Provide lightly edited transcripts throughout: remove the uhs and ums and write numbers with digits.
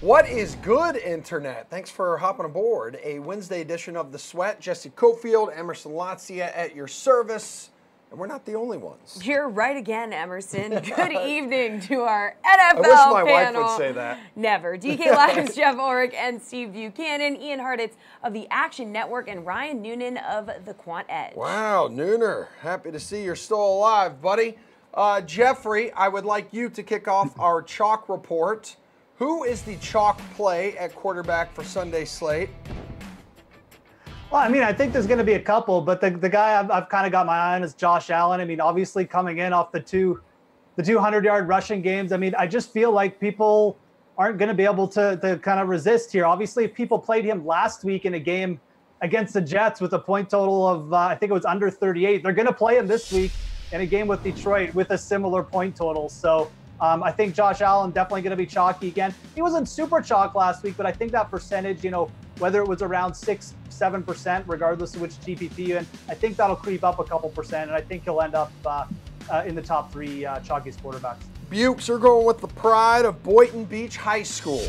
What is good, Internet? Thanks for hopping aboard a Wednesday edition of The Sweat. Jesse Coffield, Emerson Lotzia at your service. And we're not the only ones. You're right again, Emerson. Good evening to our NFL panel. I wish my wife would say that. Never. DK Live's Jeff Ulrich and Steve Buchanan, Ian Hartitz of the Action Network, and Ryan Noonan of the Quant Edge. Wow, Nooner. Happy to see you're still alive, buddy. Jeffrey, I would like you to kick off our chalk report. Who is the chalk play at quarterback for Sunday's slate? Well, I mean, I think there's going to be a couple, but the guy I've kind of got my eye on is Josh Allen. I mean, obviously coming in off the 200-yard rushing games. I mean, I just feel like people aren't going to be able to kind of resist here. Obviously, if people played him last week in a game against the Jets with a point total of, I think it was under 38, they're going to play him this week in a game with Detroit with a similar point total. So I think Josh Allen definitely going to be chalky again. He wasn't super chalk last week, but I think that percentage, whether it was around 6-7%, regardless of which GPP you're in, I think that'll creep up a couple percent, and I think he'll end up in the top 3 chalkiest quarterbacks. Bukes are going with the pride of Boynton Beach High School.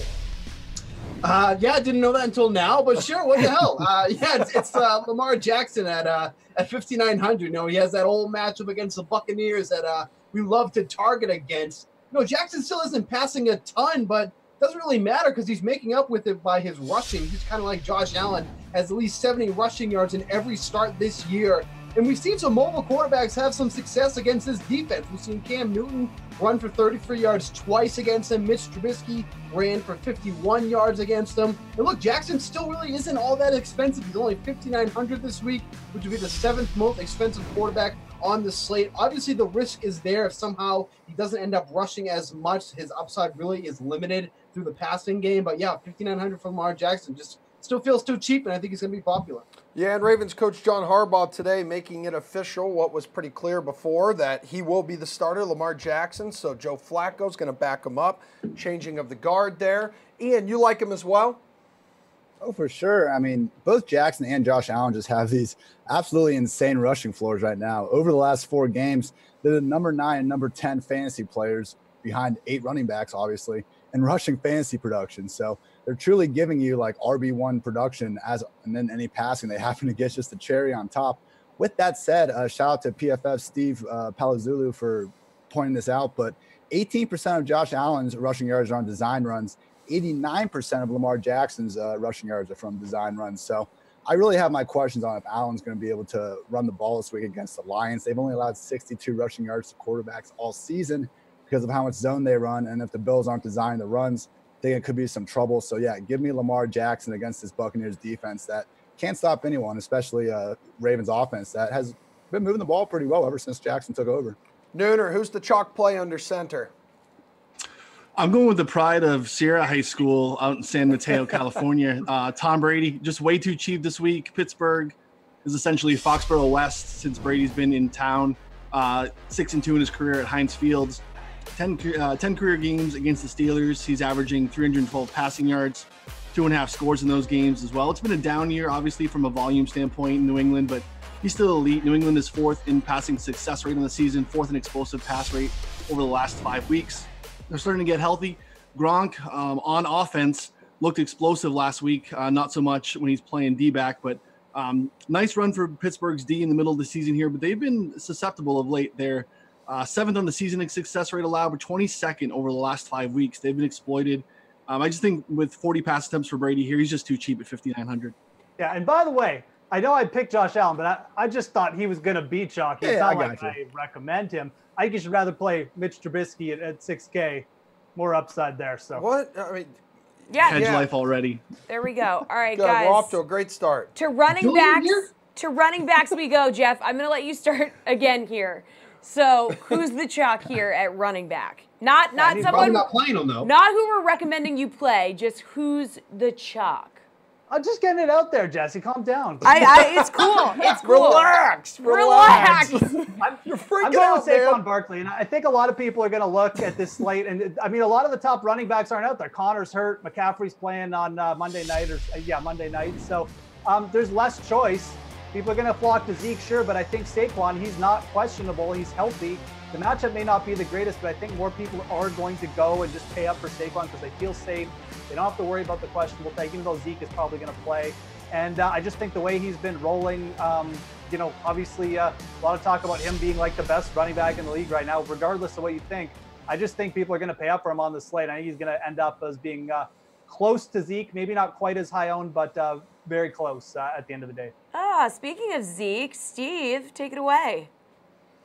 Yeah, I didn't know that until now, but sure, what the hell? Yeah, it's Lamar Jackson at 5,900. He has that old matchup against the Buccaneers that we love to target against. Jackson still isn't passing a ton, but doesn't really matter because he's making up with it by his rushing. He's kind of like Josh Allen, has at least 70 rushing yards in every start this year. And we've seen some mobile quarterbacks have some success against this defense. We've seen Cam Newton run for 33 yards twice against him. Mitch Trubisky ran for 51 yards against him. And look, Jackson still really isn't all that expensive. He's only 5,900 this week, which would be the 7th most expensive quarterback on the slate. Obviously, the risk is there if somehow he doesn't end up rushing as much. His upside really is limited through the passing game. But yeah, 5,900 for Lamar Jackson just still feels too cheap, and I think he's going to be popular. Yeah, and Ravens coach John Harbaugh today making it official, what was pretty clear before, that he will be the starter, Lamar Jackson. So Joe Flacco's going to back him up. Changing of the guard there. Ian, you like him as well? Oh, for sure. I mean, both Jackson and Josh Allen just have these absolutely insane rushing floors right now. Over the last 4 games, they're the number 9 and number 10 fantasy players behind 8 running backs, obviously, and rushing fantasy production. So they're truly giving you like RB1 production and then any passing they happen to get just a cherry on top. With that said, shout out to PFF Steve Palazzolo for pointing this out, but 18% of Josh Allen's rushing yards are on design runs. 89% of Lamar Jackson's rushing yards are from design runs. So I really have my questions on if Allen's going to be able to run the ball this week against the Lions. They've only allowed 62 rushing yards to quarterbacks all season because of how much zone they run. And if the Bills aren't designing the runs, I think it could be some trouble. So, yeah, give me Lamar Jackson against this Buccaneers defense that can't stop anyone, especially Ravens offense that has been moving the ball pretty well ever since Jackson took over. Nooner, who's the chalk play under center? I'm going with the pride of Sierra High School out in San Mateo, California. Tom Brady, just way too cheap this week. Pittsburgh is essentially Foxborough West since Brady's been in town. 6-2 in his career at Heinz Fields. 10 career games against the Steelers. He's averaging 312 passing yards, 2.5 scores in those games as well. It's been a down year, obviously, from a volume standpoint in New England, but he's still elite. New England is 4th in passing success rate on the season, 4th in explosive pass rate over the last 5 weeks. They're starting to get healthy. Gronk on offense looked explosive last week. Not so much when he's playing D-back, but nice run for Pittsburgh's D in the middle of the season here. But they've been susceptible of late. They're 7th on the season in success rate allowed, but 22nd over the last 5 weeks. They've been exploited. I just think with 40 pass attempts for Brady here, he's just too cheap at 5,900. Yeah, and by the way, I know I picked Josh Allen, but I just thought he was going to beat chalky. It's not like I recommend him. I think you should rather play Mitch Trubisky at 6K, more upside there. So what? I mean, yeah, hedge life already. There we go. All right, good. guys. We're off to a great start. To running backs we go, Jeff. I'm going to let you start again here. So who's the chalk here at running back? Not someone not playing him though. Not who we're recommending you play. Just who's the chalk. I'm just getting it out there, Jesse. Calm down. It's cool. It's cool. Relax. You're freaking I'm going with Saquon Barkley, and I think a lot of people are going to look at this slate. And I mean, a lot of the top running backs aren't out there. Connor's hurt. McCaffrey's playing on Monday night. So there's less choice. People are going to flock to Zeke, sure, but I think Saquon, he's not questionable. He's healthy. The matchup may not be the greatest, but I think more people are going to go and just pay up for Saquon because they feel safe. They don't have to worry about the questionable thing, even though Zeke is probably going to play. And I just think the way he's been rolling, obviously a lot of talk about him being like the best running back in the league right now, regardless of what you think. I just think people are going to pay up for him on the slate. I think he's going to end up as being close to Zeke, maybe not quite as high owned, but very close at the end of the day. Speaking of Zeke, Steve, take it away.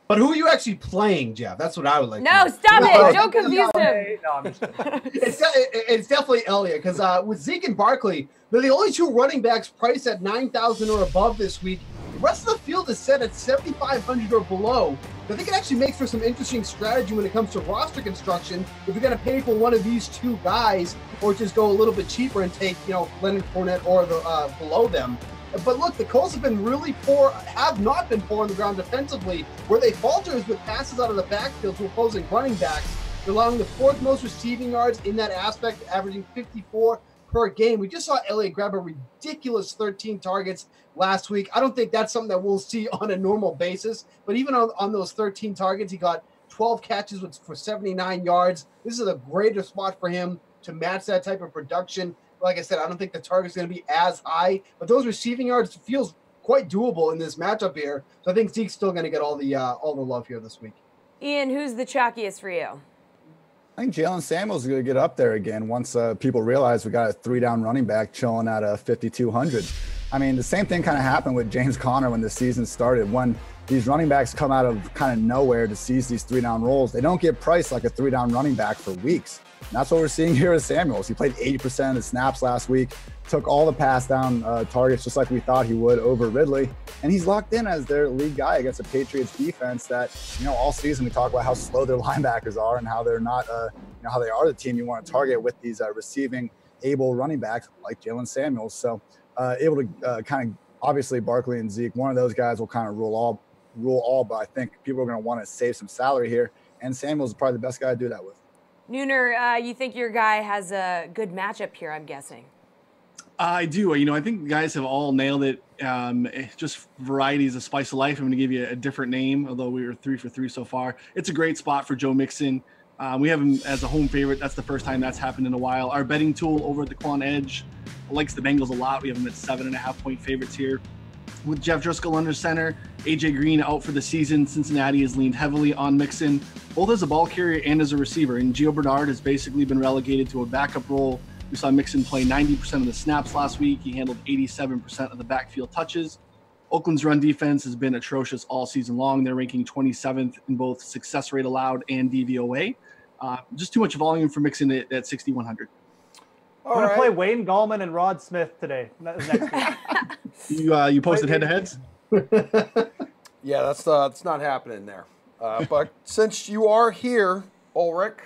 But who are you actually playing, Jeff? That's what I would like to know. Stop it. Don't confuse him. No, I'm just kidding. It's definitely Elliott because with Zeke and Barkley, they're the only two running backs priced at 9,000 or above this week. The rest of the field is set at 7,500 or below. I think it actually makes for some interesting strategy when it comes to roster construction. If you're going to pay for one of these two guys, or just go a little bit cheaper and take, Leonard Fournette or the below them. But look, the Colts have been really poor, have not been poor on the ground defensively. Where they falter is with passes out of the backfield to opposing running backs. They're allowing the fourth most receiving yards in that aspect, averaging 54 per game. We just saw Elliott grab a ridiculous 13 targets last week. I don't think that's something that we'll see on a normal basis. But even on those 13 targets, he got 12 catches for 79 yards. This is a greater spot for him to match that type of production. Like I said, I don't think the target's going to be as high, but those receiving yards feels quite doable in this matchup here. So I think Zeke's still going to get all the love here this week. Ian, who's the chalkiest for you? I think Jalen Samuels is going to get up there again once people realize we got a 3-down running back chilling at 5,200. I mean, the same thing kind of happened with James Conner when the season started. When these running backs come out of kind of nowhere to seize these 3-down roles, they don't get priced like a 3-down running back for weeks. And that's what we're seeing here with Samuels. He played 80% of the snaps last week, took all the pass down targets just like we thought he would over Ridley. And he's locked in as their lead guy against the Patriots defense that, all season we talk about how slow their linebackers are and how they're not, how they are the team you want to target with these receiving able running backs like Jalen Samuels. So able to kind of, obviously Barkley and Zeke, one of those guys will kind of rule all, but I think people are going to want to save some salary here. And Samuels is probably the best guy to do that with. Nooner, you think your guy has a good matchup here, I'm guessing? I do. I think the guys have all nailed it. Just variety is a spice of life. I'm going to give you a different name, although we were 3 for 3 so far. It's a great spot for Joe Mixon. We have him as a home favorite. That's the first time that's happened in a while. Our betting tool over at the Quan Edge likes the Bengals a lot. We have them at 7.5-point favorites here. With Jeff Driscoll under center, A.J. Green out for the season, Cincinnati has leaned heavily on Mixon, both as a ball carrier and as a receiver. And Gio Bernard has basically been relegated to a backup role. We saw Mixon play 90% of the snaps last week. He handled 87% of the backfield touches. Oakland's run defense has been atrocious all season long. They're ranking 27th in both success rate allowed and DVOA. Just too much volume for Mixon at 6,100. I'm going to play Wayne Gallman and Rod Smith today, next week. You posted head-to-heads? Yeah, that's not happening there. But since you are here, Ulrich,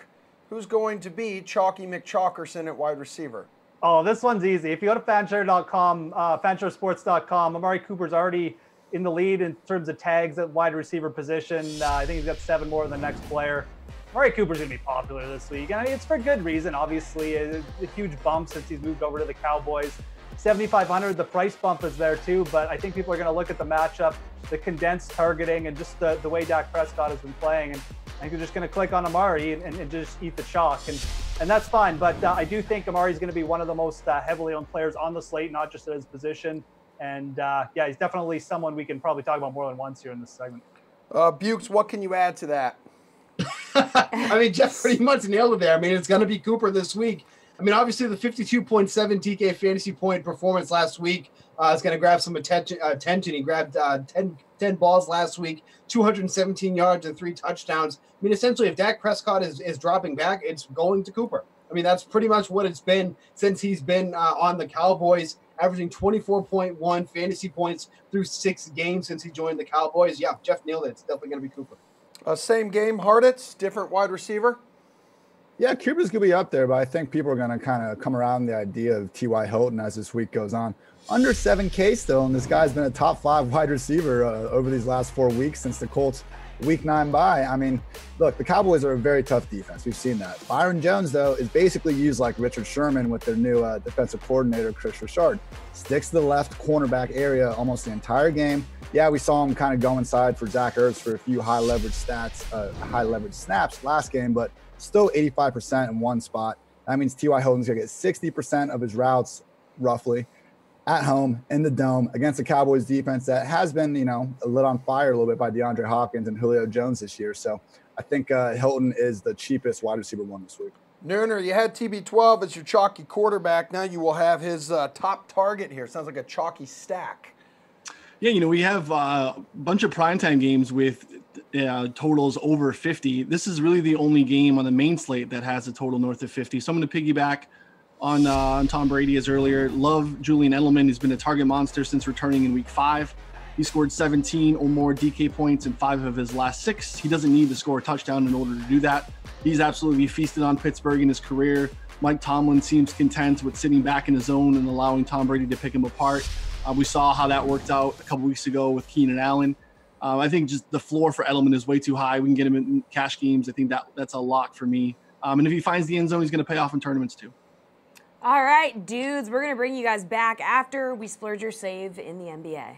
who's going to be Chalky McChalkerson at wide receiver? Oh, this one's easy. If you go to fanshare.com, fansharesports.com, Amari Cooper's already in the lead in terms of tags at wide receiver position. I think he's got 7 more than the next player. Amari Cooper's going to be popular this week. And I mean, it's for good reason, obviously. A huge bump since he's moved over to the Cowboys. 7,500, the price bump is there too, but I think people are going to look at the matchup, the condensed targeting, and just the way Dak Prescott has been playing. And I think they're just going to click on Amari and just eat the chalk. And that's fine. But I do think Amari's going to be one of the most heavily owned players on the slate, not just at his position. And yeah, he's definitely someone we can probably talk about more than once here in this segment. Bukes, what can you add to that? I mean, Jeff pretty much nailed it there. I mean, it's going to be Cooper this week. I mean, obviously the 52.7 DK fantasy point performance last week is going to grab some attention. He grabbed 10 balls last week, 217 yards and 3 touchdowns. I mean, essentially, if Dak Prescott is dropping back, it's going to Cooper. I mean, that's pretty much what it's been since he's been on the Cowboys, averaging 24.1 fantasy points through 6 games since he joined the Cowboys. Yeah, Jeff nailed it. It's definitely going to be Cooper. Same game, Harditz, different wide receiver? Yeah, Cooper's going to be up there, but I think people are going to kind of come around the idea of T.Y. Hilton as this week goes on. Under 7K still, and this guy's been a top 5 wide receiver over these last 4 weeks since the Colts Week 9 bye. I mean, look, the Cowboys are a very tough defense. We've seen that. Byron Jones, though, is basically used like Richard Sherman with their new defensive coordinator, Chris Richard. Sticks to the left cornerback area almost the entire game. Yeah, we saw him kind of go inside for Zach Ertz for a few high leverage snaps last game, but still 85% in one spot. That means T.Y. Hilton's going to get 60% of his routes roughly at home in the Dome against the Cowboys defense that has been, lit on fire a little bit by DeAndre Hopkins and Julio Jones this year. So I think Hilton is the cheapest wide receiver one this week. Nooner, you had TB12 as your chalky quarterback. Now you will have his top target here. Sounds like a chalky stack. Yeah, we have a bunch of primetime games with totals over 50. This is really the only game on the main slate that has a total north of 50. So I'm going to piggyback on Tom Brady as earlier. Love Julian Edelman. He's been a target monster since returning in week 5. He scored 17 or more DK points in 5 of his last 6. He doesn't need to score a touchdown in order to do that. He's absolutely feasted on Pittsburgh in his career. Mike Tomlin seems content with sitting back in his zone and allowing Tom Brady to pick him apart. We saw how that worked out a couple weeks ago with Keenan Allen. I think just the floor for Edelman is way too high. We can get him in cash games. I think that's a lock for me. And if he finds the end zone, he's going to pay off in tournaments too. All right, dudes, we're going to bring you guys back after we splurge or save in the NBA.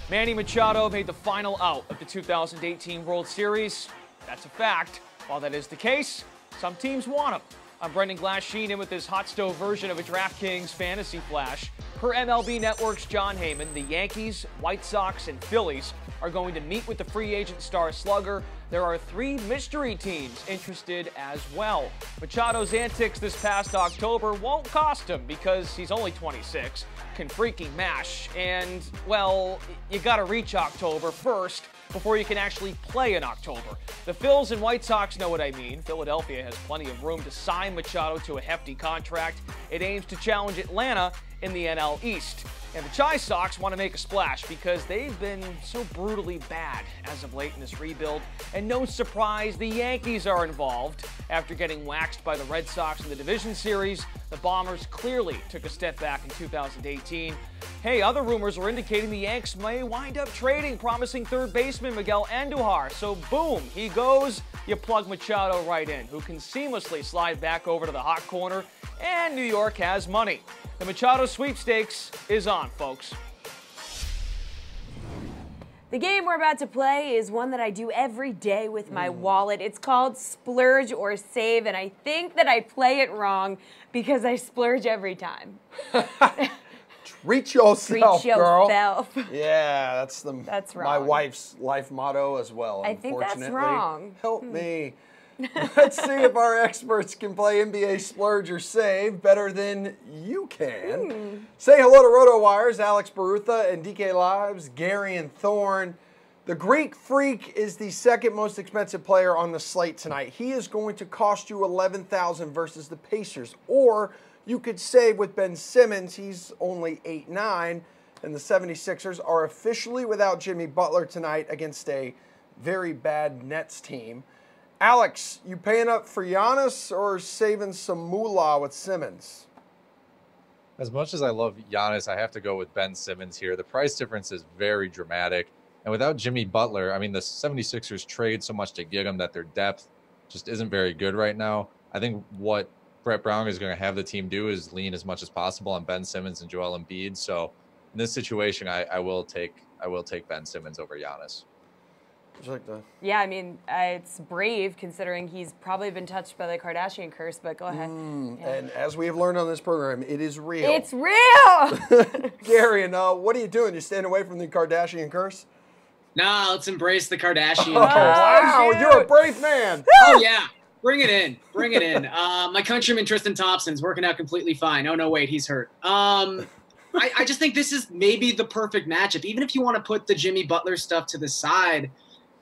Manny Machado made the final out of the 2018 World Series. That's a fact. While that is the case, some teams want him. I'm Brendan Glasheen in with this hot stove version of a DraftKings fantasy flash. Per MLB Network's John Heyman, the Yankees, White Sox, and Phillies are going to meet with the free agent star slugger. There are 3 mystery teams interested as well. Machado's antics this past October won't cost him because he's only 26, can freaking mash, and, well, you gotta reach October first before you can actually play in October. The Phils and White Sox know what I mean. Philadelphia has plenty of room to sign Machado to a hefty contract. It aims to challenge Atlanta in the NL East. And the Chi Sox want to make a splash because they've been so brutally bad as of late in this rebuild. And no surprise, the Yankees are involved. After getting waxed by the Red Sox in the division series, the Bombers clearly took a step back in 2018. Hey, other rumors are indicating the Yanks may wind up trading promising third baseman Miguel Andujar. So boom, he goes, you plug Machado right in, who can seamlessly slide back over to the hot corner, and New York has money. The Machado sweepstakes is on, folks. The game we're about to play is one that I do every day with my wallet. It's called Splurge or Save, and I think that I play it wrong because I splurge every time. Treat yourself, girl. Yeah, that's wrong. My wife's life motto as well. I think that's wrong. Help me. Let's see if our experts can play NBA Splurge or Save better than you can. Say hello to RotoWire's Alex Barutha and DK Live's Gary and Thorne. The Greek Freak is the second most expensive player on the slate tonight. He is going to cost you $11,000 versus the Pacers. Or you could save with Ben Simmons. He's only 8'9", and the 76ers are officially without Jimmy Butler tonight against a very bad Nets team. Alex, you paying up for Giannis or saving some moolah with Simmons? As much as I love Giannis, I have to go with Ben Simmons here. The price difference is very dramatic. And without Jimmy Butler, I mean, the 76ers trade so much to get him that their depth just isn't very good right now. I think what Brett Brown is going to have the team do is lean as much as possible on Ben Simmons and Joel Embiid. So in this situation, I will take Ben Simmons over Giannis. Yeah, I mean, it's brave considering he's probably been touched by the Kardashian curse, but go ahead. Yeah. And as we have learned on this program, it is real. It's real! Gary, and what are you doing? You staying away from the Kardashian curse? Nah, let's embrace the Kardashian curse. Wow, you're a brave man. Oh, yeah. Bring it in. Bring it in. My countryman Tristan Thompson's working out completely fine. Oh, no, wait, he's hurt. I just think this is maybe the perfect matchup. Even if you want to put the Jimmy Butler stuff to the side,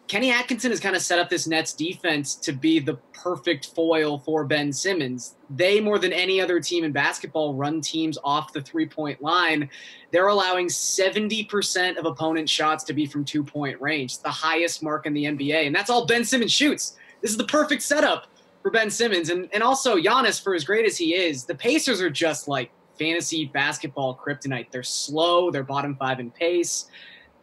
Kenny Atkinson has kind of set up this Nets defense to be the perfect foil for Ben Simmons. They, more than any other team in basketball, run teams off the three-point line. They're allowing 70% of opponent shots to be from two-point range. It's the highest mark in the NBA, and that's all Ben Simmons shoots. This is the perfect setup for Ben Simmons. And also Giannis, for as great as he is, the Pacers are just like fantasy basketball kryptonite. They're slow. They're bottom 5 in pace.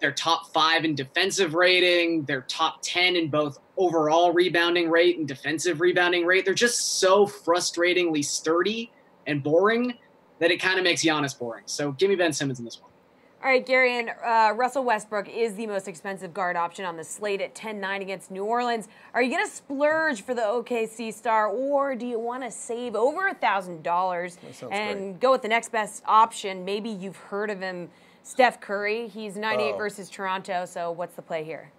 They're top 5 in defensive rating. They're top 10 in both overall rebounding rate and defensive rebounding rate. They're just so frustratingly sturdy and boring that it kind of makes Giannis boring. So give me Ben Simmons in this one. All right, Gary, and Russell Westbrook is the most expensive guard option on the slate at 10-9 against New Orleans. Are you going to splurge for the OKC star, or do you want to save over $1,000 and go with the next best option? Maybe you've heard of him, Steph Curry. He's 98 versus Toronto, so what's the play here?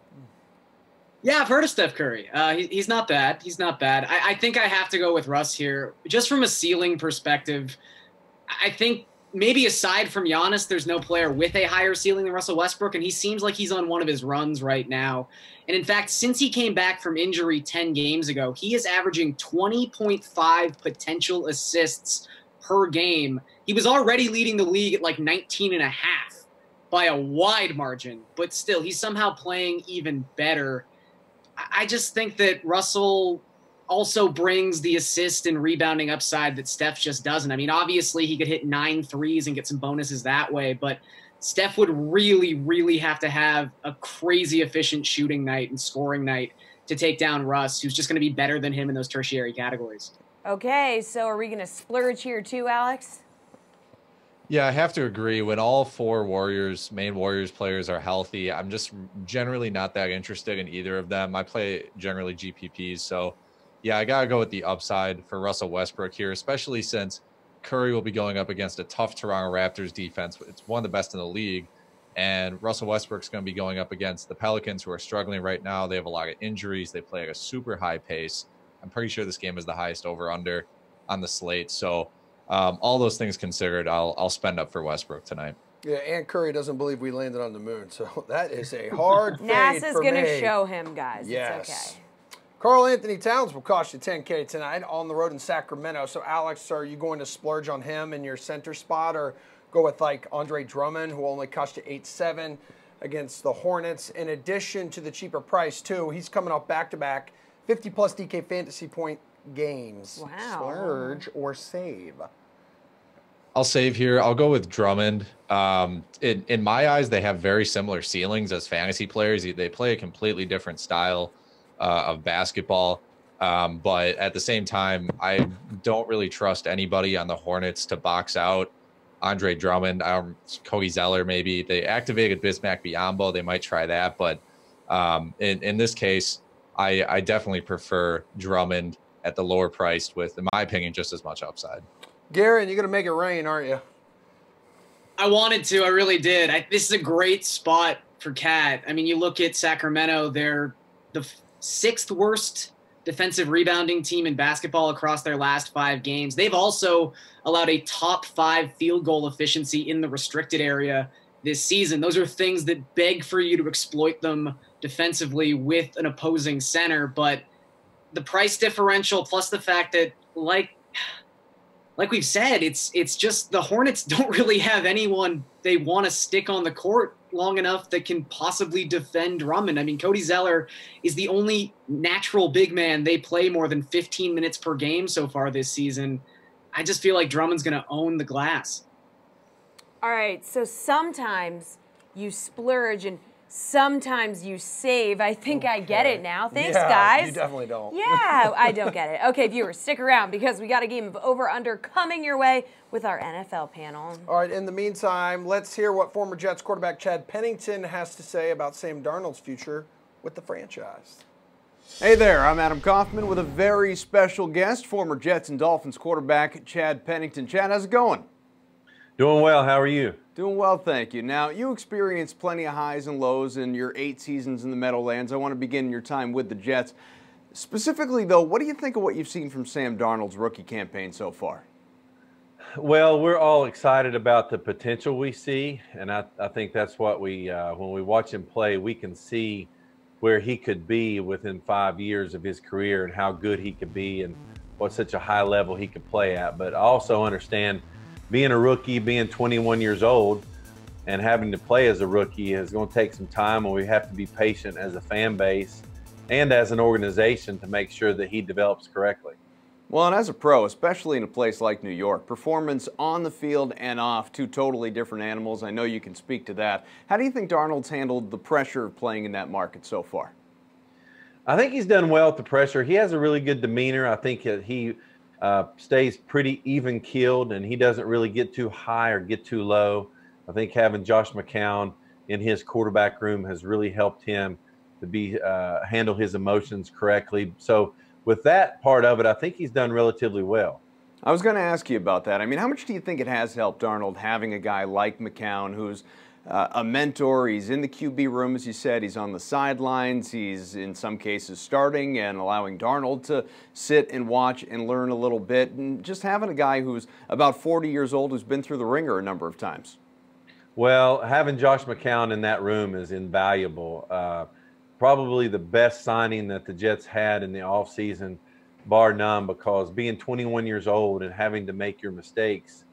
Yeah, I've heard of Steph Curry. He's not bad. He's not bad. I think I have to go with Russ here. Just from a ceiling perspective, I think maybe aside from Giannis, there's no player with a higher ceiling than Russell Westbrook, and he seems like he's on one of his runs right now. And in fact, since he came back from injury 10 games ago, he is averaging 20.5 potential assists per game. He was already leading the league at like 19.5 by a wide margin, but still, he's somehow playing even better. I just think that Russell also brings the assist and rebounding upside that Steph just doesn't. I mean, obviously he could hit 9 threes and get some bonuses that way, but Steph would really, really have to have a crazy efficient shooting night and scoring night to take down Russ, who's just going to be better than him in those tertiary categories. Okay, so are we going to splurge here too, Alex? Yeah, I have to agree. When all 4 main Warriors players are healthy, I'm just generally not that interested in either of them. I play generally GPPs, so yeah, I got to go with the upside for Russell Westbrook here, especially since Curry will be going up against a tough Toronto Raptors defense. It's one of the best in the league, and Russell Westbrook's going to be going up against the Pelicans, who are struggling right now. They have a lot of injuries. They play at a super high pace. I'm pretty sure this game is the highest over-under on the slate, so all those things considered, I'll spend up for Westbrook tonight. Yeah, and Curry doesn't believe we landed on the moon, so that is a hard fade NASA's for going me. to show him, guys. Yes. It's okay. Karl Anthony Towns will cost you $10K tonight on the road in Sacramento. So, Alex, are you going to splurge on him in your center spot, or go with like Andre Drummond, who only cost you $8.7 against the Hornets? In addition to the cheaper price, too, he's coming off back-to-back 50-plus DK fantasy point games. Wow. Splurge or save? I'll save here. I'll go with Drummond. In my eyes, they have very similar ceilings as fantasy players. They play a completely different style of basketball. But at the same time, I don't really trust anybody on the Hornets to box out Andre Drummond. Cody Zeller, maybe. They activated Bismack Biyombo. They might try that. But in this case, I definitely prefer Drummond at the lower price with, in my opinion, just as much upside. Garen, you're going to make it rain, aren't you? I wanted to. I really did. This is a great spot for Cat. I mean, you look at Sacramento, they're the 6th worst defensive rebounding team in basketball across their last 5 games. They've also allowed a top 5 field goal efficiency in the restricted area this season. Those are things that beg for you to exploit them defensively with an opposing center. But the price differential, plus the fact that, like we've said, it's just the Hornets don't really have anyone they want to stick on the court long enough that can possibly defend Drummond. I mean, Cody Zeller is the only natural big man they play more than 15 minutes per game so far this season. I just feel like Drummond's going to own the glass. All right, so sometimes you splurge and sometimes you save. I think I get it now. Thanks, guys. You definitely don't. Yeah, I don't get it. Okay, viewers, stick around because we got a game of over-under coming your way with our NFL panel. All right, in the meantime, let's hear what former Jets quarterback Chad Pennington has to say about Sam Darnold's future with the franchise. Hey there, I'm Adam Kaufman with a very special guest, former Jets and Dolphins quarterback Chad Pennington. Chad, how's it going? Doing well. How are you? Doing well, thank you. Now, you experienced plenty of highs and lows in your 8 seasons in the Meadowlands. I want to begin your time with the Jets. Specifically, though, what do you think of what you've seen from Sam Darnold's rookie campaign so far? Well, we're all excited about the potential we see, and I think that's what when we watch him play, we can see where he could be within 5 years of his career and how good he could be and what such a high level he could play at. But I also understand being a rookie, being 21 years old, and having to play as a rookie is going to take some time, and we have to be patient as a fan base and as an organization to make sure that he develops correctly. Well, and as a pro, especially in a place like New York, performance on the field and off, two totally different animals. I know you can speak to that. How do you think Darnold's handled the pressure of playing in that market so far? I think he's done well with the pressure. He has a really good demeanor. I think that he stays pretty even-keeled, and he doesn't really get too high or get too low. I think having Josh McCown in his quarterback room has really helped him to handle his emotions correctly. So with that part of it, I think he's done relatively well. I was going to ask you about that. I mean, how much do you think it has helped Darnold having a guy like McCown who's a mentor? He's in the QB room, as you said. He's on the sidelines. He's, in some cases, starting and allowing Darnold to sit and watch and learn a little bit. And just having a guy who's about 40 years old who's been through the ringer a number of times. Well, having Josh McCown in that room is invaluable. Probably the best signing that the Jets had in the offseason, bar none, because being 21 years old and having to make your mistakes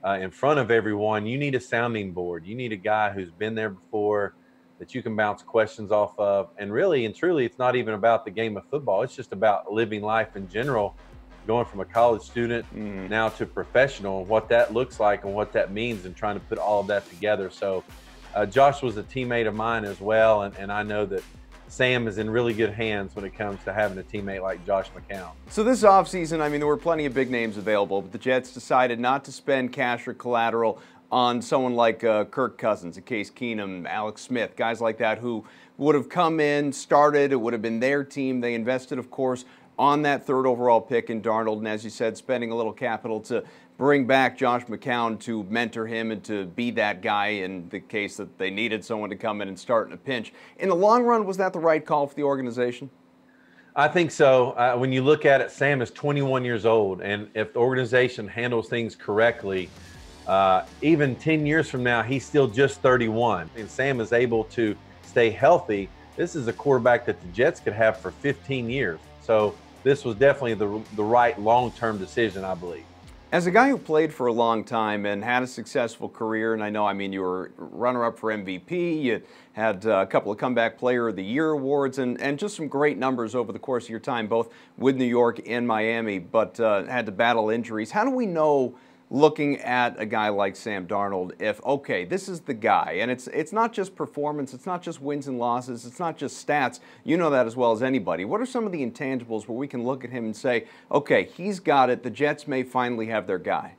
in front of everyone, you need a sounding board. You need a guy who's been there before that you can bounce questions off of. And really and truly, it's not even about the game of football. It's just about living life in general, going from a college student now to professional, what that looks like and what that means, and trying to put all of that together. So Josh was a teammate of mine as well, and I know that Sam is in really good hands when it comes to having a teammate like Josh McCown. So this offseason, I mean, there were plenty of big names available, but the Jets decided not to spend cash or collateral on someone like Kirk Cousins, Case Keenum, Alex Smith, guys like that who would have come in, started, it would have been their team. They invested, of course, on that third overall pick in Darnold, and as you said, spending a little capital to bring back Josh McCown to mentor him and to be that guy in the case that they needed someone to come in and start in a pinch. In the long run, was that the right call for the organization? I think so. When you look at it, Sam is 21 years old, and if the organization handles things correctly, even 10 years from now, he's still just 31, and Sam is able to stay healthy. This is a quarterback that the Jets could have for 15 years. So this was definitely the right long-term decision, I believe. As a guy who played for a long time and had a successful career, and I know, I mean, you were runner-up for MVP, you had a couple of Comeback Player of the Year awards, and just some great numbers over the course of your time, both with New York and Miami, but had to battle injuries. How do we know, looking at a guy like Sam Darnold, if, okay, this is the guy, and it's not just performance, it's not just wins and losses, it's not just stats, you know that as well as anybody. What are some of the intangibles where we can look at him and say, okay, he's got it, the Jets may finally have their guy?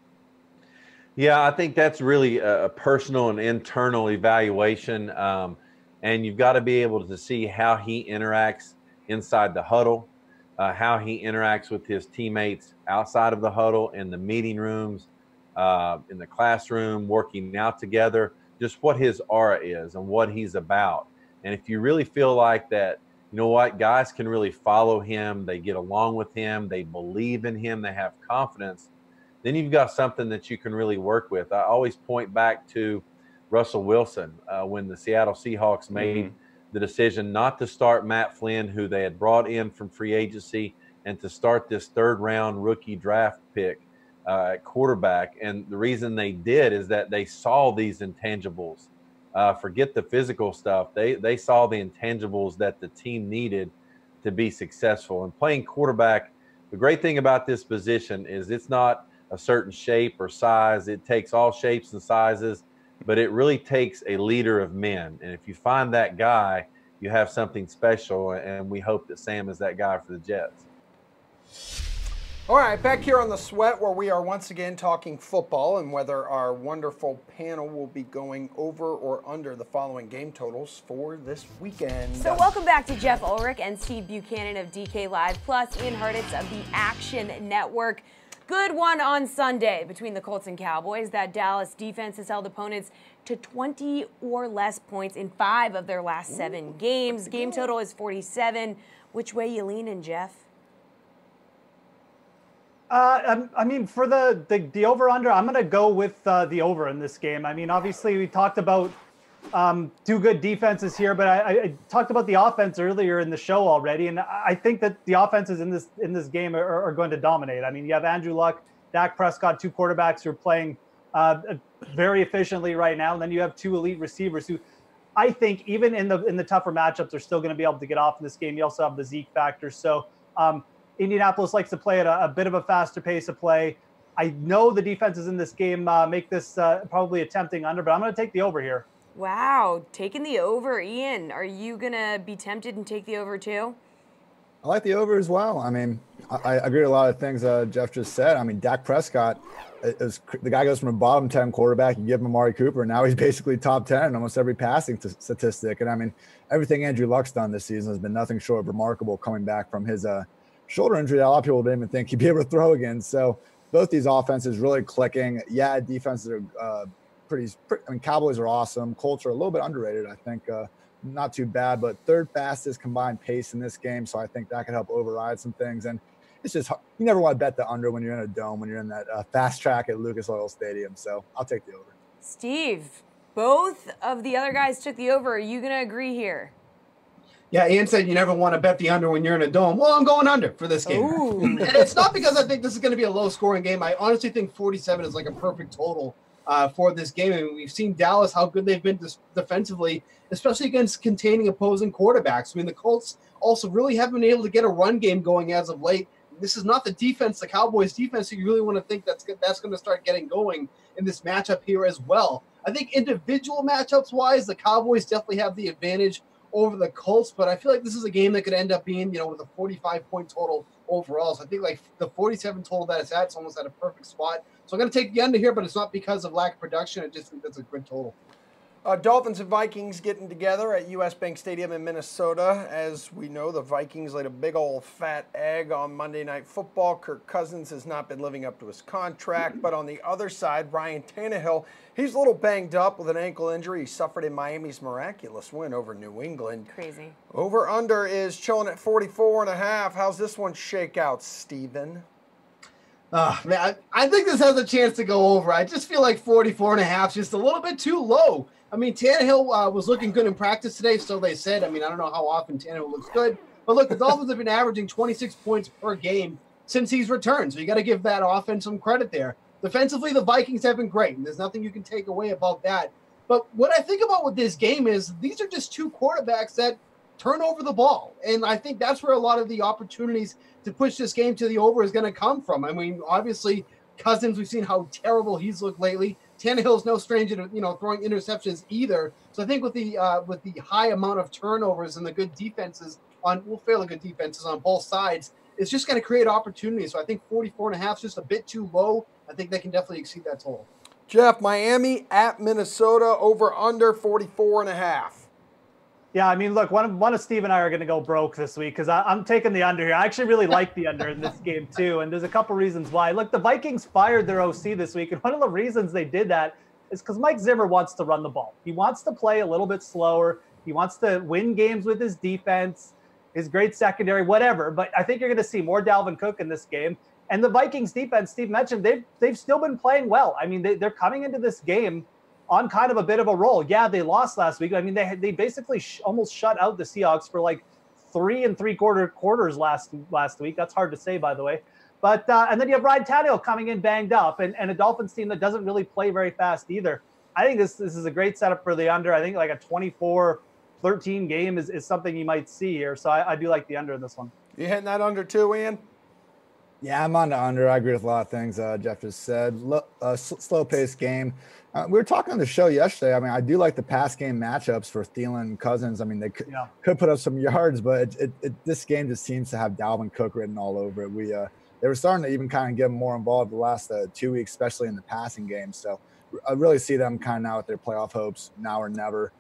Yeah, I think that's really a personal and internal evaluation, and you've got to be able to see how he interacts inside the huddle, how he interacts with his teammates outside of the huddle, in the meeting rooms, in the classroom, working out together, just what his aura is and what he's about. And if you really feel like that, you know what, guys can really follow him, they get along with him, they believe in him, they have confidence, then you've got something that you can really work with. I always point back to Russell Wilson when the Seattle Seahawks made the decision not to start Matt Flynn, who they had brought in from free agency, and to start this third-round rookie draft pick at quarterback. And the reason they did is that they saw these intangibles. Forget the physical stuff. They saw the intangibles that the team needed to be successful. And playing quarterback, the great thing about this position is it's not a certain shape or size. It takes all shapes and sizes, but it really takes a leader of men. And if you find that guy, you have something special, and we hope that Sam is that guy for the Jets. All right, back here on The Sweat, where we are once again talking football and whether our wonderful panel will be going over or under the following game totals for this weekend. So welcome back to Jeff Ulrich and Steve Buchanan of DK Live, plus Ian Hartitz of the Action Network. Good one on Sunday between the Colts and Cowboys. That Dallas defense has held opponents to 20 or less points in 5 of their last 7 games. Game total is 47. Which way you leaning, Jeff? I mean, for the over-under, I'm going to go with the over in this game. I mean, obviously, we talked about 2 good defenses here, but I talked about the offense earlier in the show already, and I think that the offenses in this game are going to dominate. I mean, you have Andrew Luck, Dak Prescott, 2 quarterbacks who are playing very efficiently right now, and then you have 2 elite receivers who I think even in the tougher matchups are still going to be able to get off in this game. You also have the Zeke factor. So Indianapolis likes to play at a bit of a faster pace of play. I know the defenses in this game make this probably a tempting under, but I'm going to take the over here. Wow, taking the over. Ian, are you going to be tempted and take the over too? I like the over as well. I mean, I agree with a lot of things Jeff just said. I mean, Dak Prescott, the guy goes from a bottom 10 quarterback, you give him Amari Cooper, and now he's basically top 10 in almost every passing statistic. And I mean, everything Andrew Luck's done this season has been nothing short of remarkable, coming back from his shoulder injury that a lot of people didn't even think he'd be able to throw again. So both these offenses really clicking. Yeah, defenses are pretty. I mean, Cowboys are awesome. Colts are a little bit underrated, I think. Not too bad, but third fastest combined pace in this game. So I think that could help override some things. And it's just, you never want to bet the under when you're in a dome, when you're in that fast track at Lucas Oil Stadium. So I'll take the over. Steve, both of the other guys took the over. Are you going to agree here? Yeah, Ian said you never want to bet the under when you're in a dome. Well, I'm going under for this game. And it's not because I think this is going to be a low-scoring game. I honestly think 47 is like a perfect total for this game. I mean, we've seen Dallas, how good they've been defensively, especially against containing opposing quarterbacks. I mean, the Colts also really haven't been able to get a run game going as of late. This is not the defense, the Cowboys defense, so you really want to think that's going to start getting going in this matchup here as well. I think individual matchups-wise, the Cowboys definitely have the advantage over the Colts, but I feel like this is a game that could end up being, with a 45-point total overall. So I think like the 47 total that it's at, it's almost at a perfect spot. So I'm going to take the under here, but it's not because of lack of production. I just think that's a good total. Dolphins and Vikings getting together at U.S. Bank Stadium in Minnesota. As we know, the Vikings laid a big old fat egg on Monday Night Football. Kirk Cousins has not been living up to his contract. But on the other side, Ryan Tannehill, he's a little banged up with an ankle injury he suffered in Miami's miraculous win over New England. Crazy. Over-under is chilling at 44.5. How's this one shake out, Steven? Man, I think this has a chance to go over. I just feel like 44.5 is just a little bit too low. I mean, Tannehill was looking good in practice today, so they said. I mean, I don't know how often Tannehill looks good. But look, the Dolphins have been averaging 26 points per game since he's returned. So you got to give that offense some credit there. Defensively, the Vikings have been great, and there's nothing you can take away about that. But what I think about with this game is these are just two quarterbacks that turn over the ball. And I think that's where a lot of the opportunities to push this game to the over is going to come from. I mean, obviously, Cousins, we've seen how terrible he's looked lately. Tannehill's no stranger to throwing interceptions either. So I think with the high amount of turnovers and the good defenses fairly good defenses on both sides, it's just going to create opportunities. So I think 44.5 is just a bit too low. I think they can definitely exceed that total. Jeff, Miami at Minnesota, over under 44.5. Yeah, I mean, look, one of Steve and I are going to go broke this week because I'm taking the under here. I actually really like the under in this game, too, and there's a couple reasons why. Look, the Vikings fired their OC this week, and one of the reasons they did that is because Mike Zimmer wants to run the ball. He wants to play a little bit slower. He wants to win games with his defense, his great secondary, whatever. But I think you're going to see more Dalvin Cook in this game. And the Vikings defense, Steve mentioned, they've still been playing well. I mean, they're coming into this game on kind of a bit of a roll. Yeah, they lost last week. I mean, they basically almost shut out the Seahawks for like 3 3/4 quarters last week. That's hard to say, by the way. But and then you have Ryan Tannehill coming in banged up, and a Dolphins team that doesn't really play very fast either. I think this is a great setup for the under. I think like a 24-13 game is something you might see here. So I do like the under in this one. You hitting that under too, Ian? Yeah, I'm on the under. I agree with a lot of things Jeff just said. Slow-paced game. We were talking on the show yesterday. I mean, I do like the pass game matchups for Thielen and Cousins. I mean, they could put up some yards, but this game just seems to have Dalvin Cook written all over it. They were starting to even kind of get more involved the last 2 weeks, especially in the passing game. So I really see them kind of now with their playoff hopes, now or never.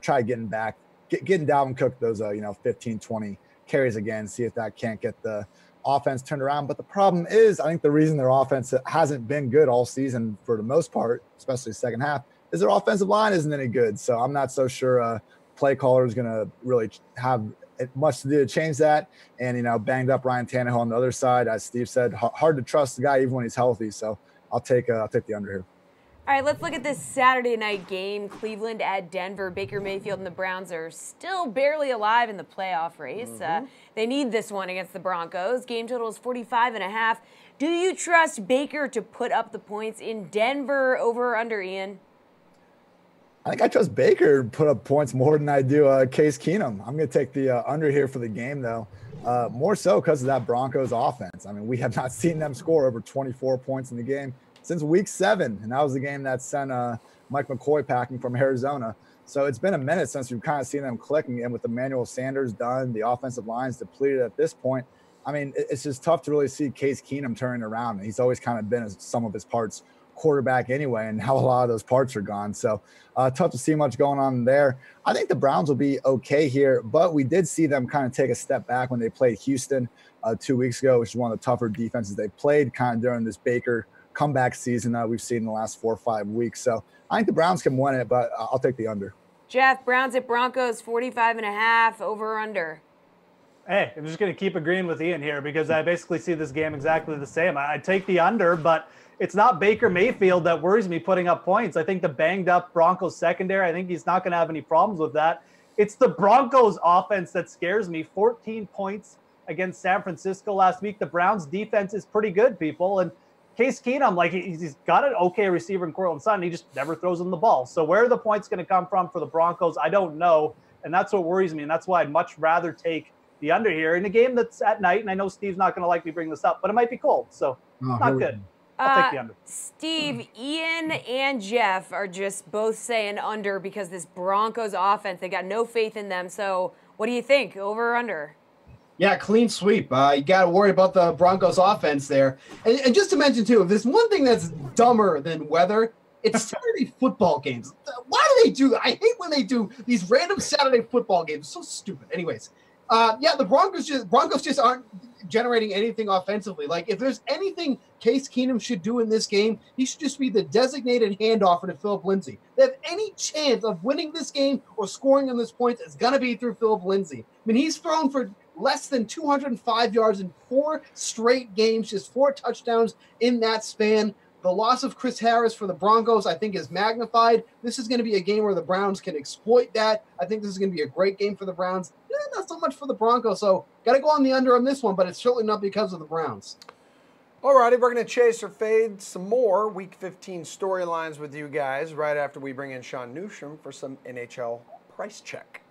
Try getting Dalvin Cook those 15, 20 carries again, see if that can't get the offense turned around. But the problem is, I think the reason their offense hasn't been good all season for the most part, especially second half, is their offensive line isn't any good. So I'm not so sure play caller is going to really have much to do to change that. And, banged up Ryan Tannehill on the other side, as Steve said, hard to trust the guy even when he's healthy. So I'll take the under here. All right, let's look at this Saturday night game. Cleveland at Denver. Baker Mayfield and the Browns are still barely alive in the playoff race. They need this one against the Broncos. Game total is 45.5. Do you trust Baker to put up the points in Denver? Over or under, Ian? I think I trust Baker to put up points more than I do Case Keenum. I'm going to take the under here for the game, though. more so because of that Broncos offense. I mean, we have not seen them score over 24 points in the game since week 7. And that was the game that sent Mike McCoy packing from Arizona. So it's been a minute since we've kind of seen them clicking. And with Emmanuel Sanders done, the offensive line's depleted at this point. I mean, it's just tough to really see Case Keenum turning around. And he's always kind of been some of his parts quarterback anyway, and now a lot of those parts are gone. So tough to see much going on there. I think the Browns will be okay here, but we did see them kind of take a step back when they played Houston 2 weeks ago, which is one of the tougher defenses they played kind of during this Baker comeback season that we've seen in the last 4 or 5 weeks. So I think the Browns can win it, but I'll take the under. Jeff, Browns at Broncos, 45.5, over or under? Hey, I'm just going to keep agreeing with Ian here because I basically see this game exactly the same. I take the under, but it's not Baker Mayfield that worries me putting up points. I think the banged up Broncos secondary, I think he's not going to have any problems with that. It's the Broncos offense that scares me. 14 points against San Francisco last week. The Browns defense is pretty good, people. And Case Keenum, like he's got an okay receiver in Cortland Sutton. He just never throws him the ball. So where are the points going to come from for the Broncos? I don't know. And that's what worries me. And that's why I'd much rather take the under here in a game that's at night. And I know Steve's not going to like me bringing this up, but it might be cold. So not good. I'll take the under. Steve, Ian, and Jeff are just both saying under because this Broncos offense, they got no faith in them. So what do you think, over or under? Yeah, clean sweep. You got to worry about the Broncos offense there. And just to mention, too, if there's one thing that's dumber than weather, it's Saturday football games. Why do they do that? I hate when they do these random Saturday football games. It's so stupid. Anyways, yeah, the Broncos just aren't generating anything offensively. Like, if there's anything Case Keenum should do in this game, he should just be the designated handoffer to Philip Lindsay. They have any chance of winning this game or scoring on this point, it's going to be through Philip Lindsay. I mean, he's thrown for less than 205 yards in 4 straight games, just 4 touchdowns in that span. The loss of Chris Harris for the Broncos, I think, is magnified. This is going to be a game where the Browns can exploit that. I think this is going to be a great game for the Browns. Not so much for the Broncos, so got to go on the under on this one, but it's certainly not because of the Browns. All righty, we're going to chase or fade some more Week 15 storylines with you guys right after we bring in Sean Newsham for some NHL price check.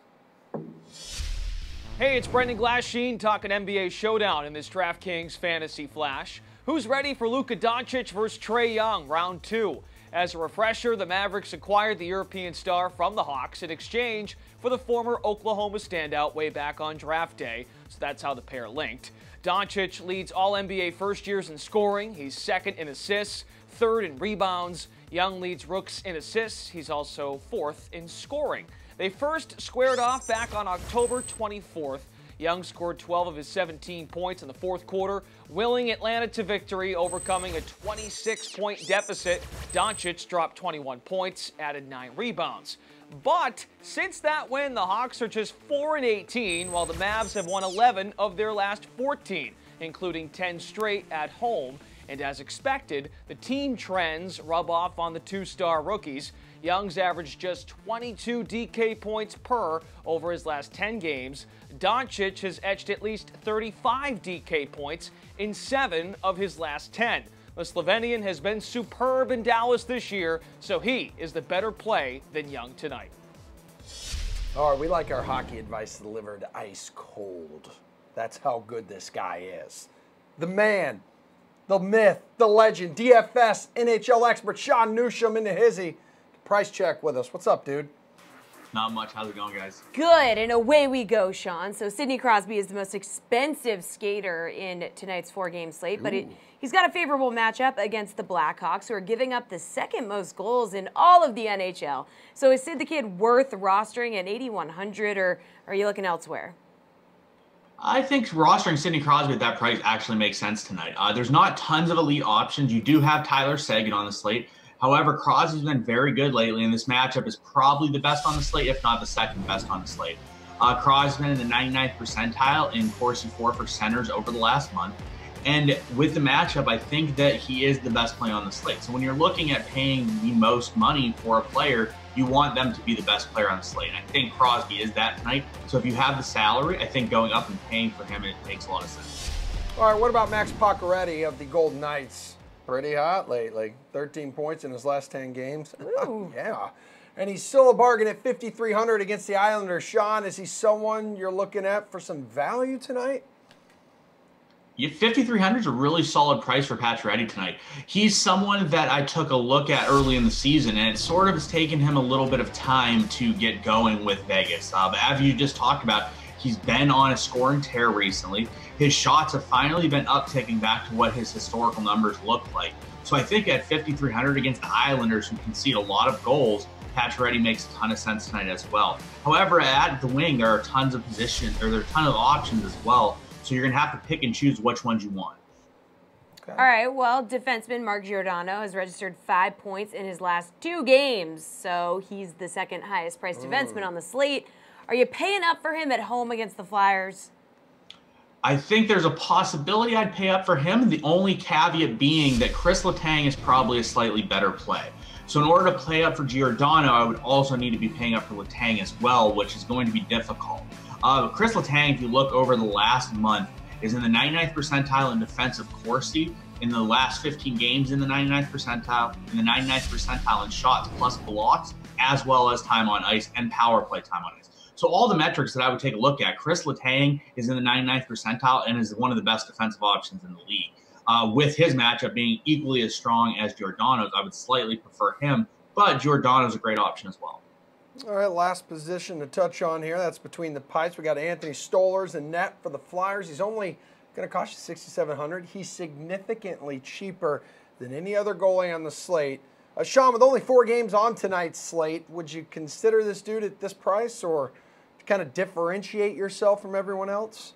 Hey, it's Brendan Glasheen talking NBA Showdown in this DraftKings Fantasy Flash. Who's ready for Luka Doncic versus Trae Young, round 2? As a refresher, the Mavericks acquired the European star from the Hawks in exchange for the former Oklahoma standout way back on draft day, so that's how the pair linked. Doncic leads all NBA first years in scoring. He's second in assists, third in rebounds. Young leads rooks in assists. He's also fourth in scoring. They first squared off back on October 24th. Young scored 12 of his 17 points in the fourth quarter, willing Atlanta to victory, overcoming a 26-point deficit. Doncic dropped 21 points, added 9 rebounds. But since that win, the Hawks are just 4-18, while the Mavs have won 11 of their last 14, including 10 straight at home. And as expected, the team trends rub off on the 2-star rookies. Young's averaged just 22 DK points per over his last 10 games. Doncic has etched at least 35 DK points in 7 of his last 10. The Slovenian has been superb in Dallas this year, so he is the better play than Young tonight. All right, we like our hockey advice delivered ice cold. That's how good this guy is. The man, the myth, the legend, DFS, NHL expert, Sean Newsham into hizzy. Price check with us. What's up, dude? Not much. How's it going, guys? Good, and away we go, Sean. So Sidney Crosby is the most expensive skater in tonight's 4-game slate, but he's got a favorable matchup against the Blackhawks, who are giving up the second most goals in all of the NHL. So is Sid the Kid worth rostering at 8,100, or are you looking elsewhere? I think rostering Sidney Crosby at that price actually makes sense tonight. There's not tons of elite options. You do have Tyler Seguin on the slate. However, Crosby's been very good lately, and this matchup is probably the best on the slate, if not the second best on the slate. Crosby's been in the 99th percentile in Corsi 4 for centers over the last month. And with the matchup, I think that he is the best play on the slate. So when you're looking at paying the most money for a player, you want them to be the best player on the slate. And I think Crosby is that tonight. So if you have the salary, I think going up and paying for him, it makes a lot of sense. All right, what about Max Pacioretty of the Golden Knights? Pretty hot lately. 13 points in his last 10 games. Yeah. And he's still a bargain at 5,300 against the Islanders. Sean, is he someone you're looking at for some value tonight? $5,300 is a really solid price for Pacioretty tonight. He's someone that I took a look at early in the season, and it sort of has taken him a little bit of time to get going with Vegas. But as you just talked about, he's been on a scoring tear recently. His shots have finally been upticking back to what his historical numbers look like. So I think at $5,300 against the Islanders, who concede a lot of goals, Pacioretty makes a ton of sense tonight as well. However, at the wing, there are tons of positions, or there are a ton of options as well. So you're going to have to pick and choose which ones you want. Okay. All right, well, defenseman Mark Giordano has registered 5 points in his last 2 games, so he's the second highest priced defenseman on the slate. Are you paying up for him at home against the Flyers? I think there's a possibility I'd pay up for him. The only caveat being that Chris Letang is probably a slightly better play. So in order to play up for Giordano, I would also need to be paying up for Letang as well, which is going to be difficult. Chris Letang, if you look over the last month, is in the 99th percentile in defensive Corsi, in the last 15 games in the 99th percentile, in the 99th percentile in shots plus blocks, as well as time on ice and power play time on ice. So all the metrics that I would take a look at, Chris Letang is in the 99th percentile and is one of the best defensive options in the league. With his matchup being equally as strong as Giordano's, I would slightly prefer him, but Giordano's a great option as well. All right, last position to touch on here. That's between the pipes. We got Anthony Stolarz in net for the Flyers. He's only going to cost you $6,700. He's significantly cheaper than any other goalie on the slate. Sean, with only 4 games on tonight's slate, would you consider this dude at this price, or to kind of differentiate yourself from everyone else?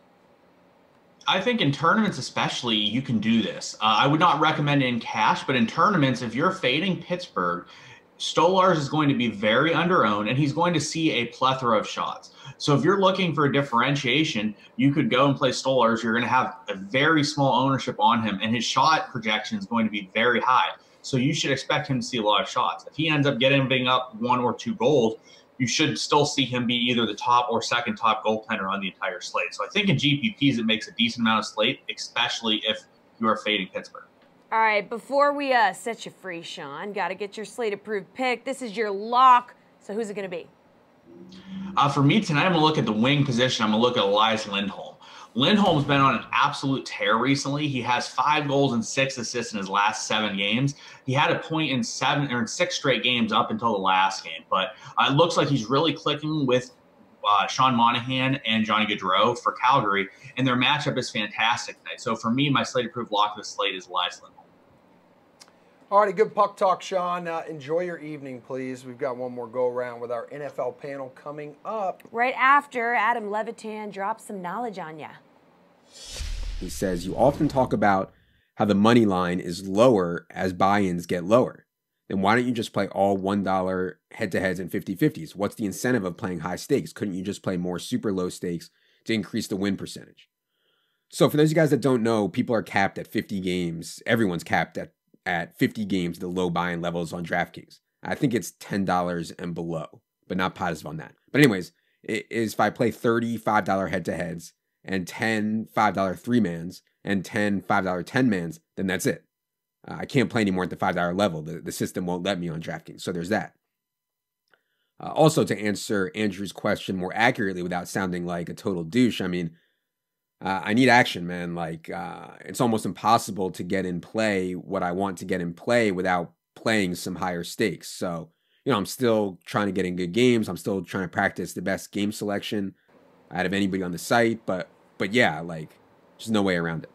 I think in tournaments especially, you can do this. I would not recommend it in cash, but in tournaments, if you're fading Pittsburgh, Stolarz is going to be very under-owned, and he's going to see a plethora of shots. So if you're looking for a differentiation, you could go and play Stolarz. You're going to have a very small ownership on him, and his shot projection is going to be very high. So you should expect him to see a lot of shots. If he ends up getting up 1 or 2 goals, you should still see him be either the top or second top goaltender on the entire slate. So I think in GPPs, it makes a decent amount of slate, especially if you are fading Pittsburgh. All right, before we set you free, Sean, got to get your slate-approved pick. This is your lock, so who's it going to be? For me tonight, I'm going to look at the wing position. I'm going to look at Elias Lindholm. Lindholm's been on an absolute tear recently. He has 5 goals and 6 assists in his last 7 games. He had a point in 6 straight games up until the last game, but it looks like he's really clicking with Sean Monahan and Johnny Gaudreau for Calgary, and their matchup is fantastic tonight. So for me, my slate-approved lock of the slate is Elias Lindholm. All righty, good puck talk, Sean. Enjoy your evening, please. We've got one more go-around with our NFL panel coming up. Right after Adam Levitan drops some knowledge on you. He says, you often talk about how the money line is lower as buy-ins get lower. Then why don't you just play all $1 head-to-heads and 50-50s? What's the incentive of playing high stakes? Couldn't you just play more super low stakes to increase the win percentage? So for those of you guys that don't know, people are capped at 50 games. Everyone's capped at 50 games, the low buy-in levels on DraftKings. I think it's $10 and below, but not positive on that. But anyways, it is if I play 30 $5 head-to-heads and 10 $5 3-mans and 10 $5 10-mans, then that's it. I can't play anymore at the $5 level. The system won't let me on DraftKings, so there's that. Also, to answer Andrew's question more accurately without sounding like a total douche, I mean, I need action, man. Like, it's almost impossible to get in play what I want to get in play without playing some higher stakes. So, you know, I'm still trying to get in good games. I'm still trying to practice the best game selection out of anybody on the site. But yeah, like, there's no way around it.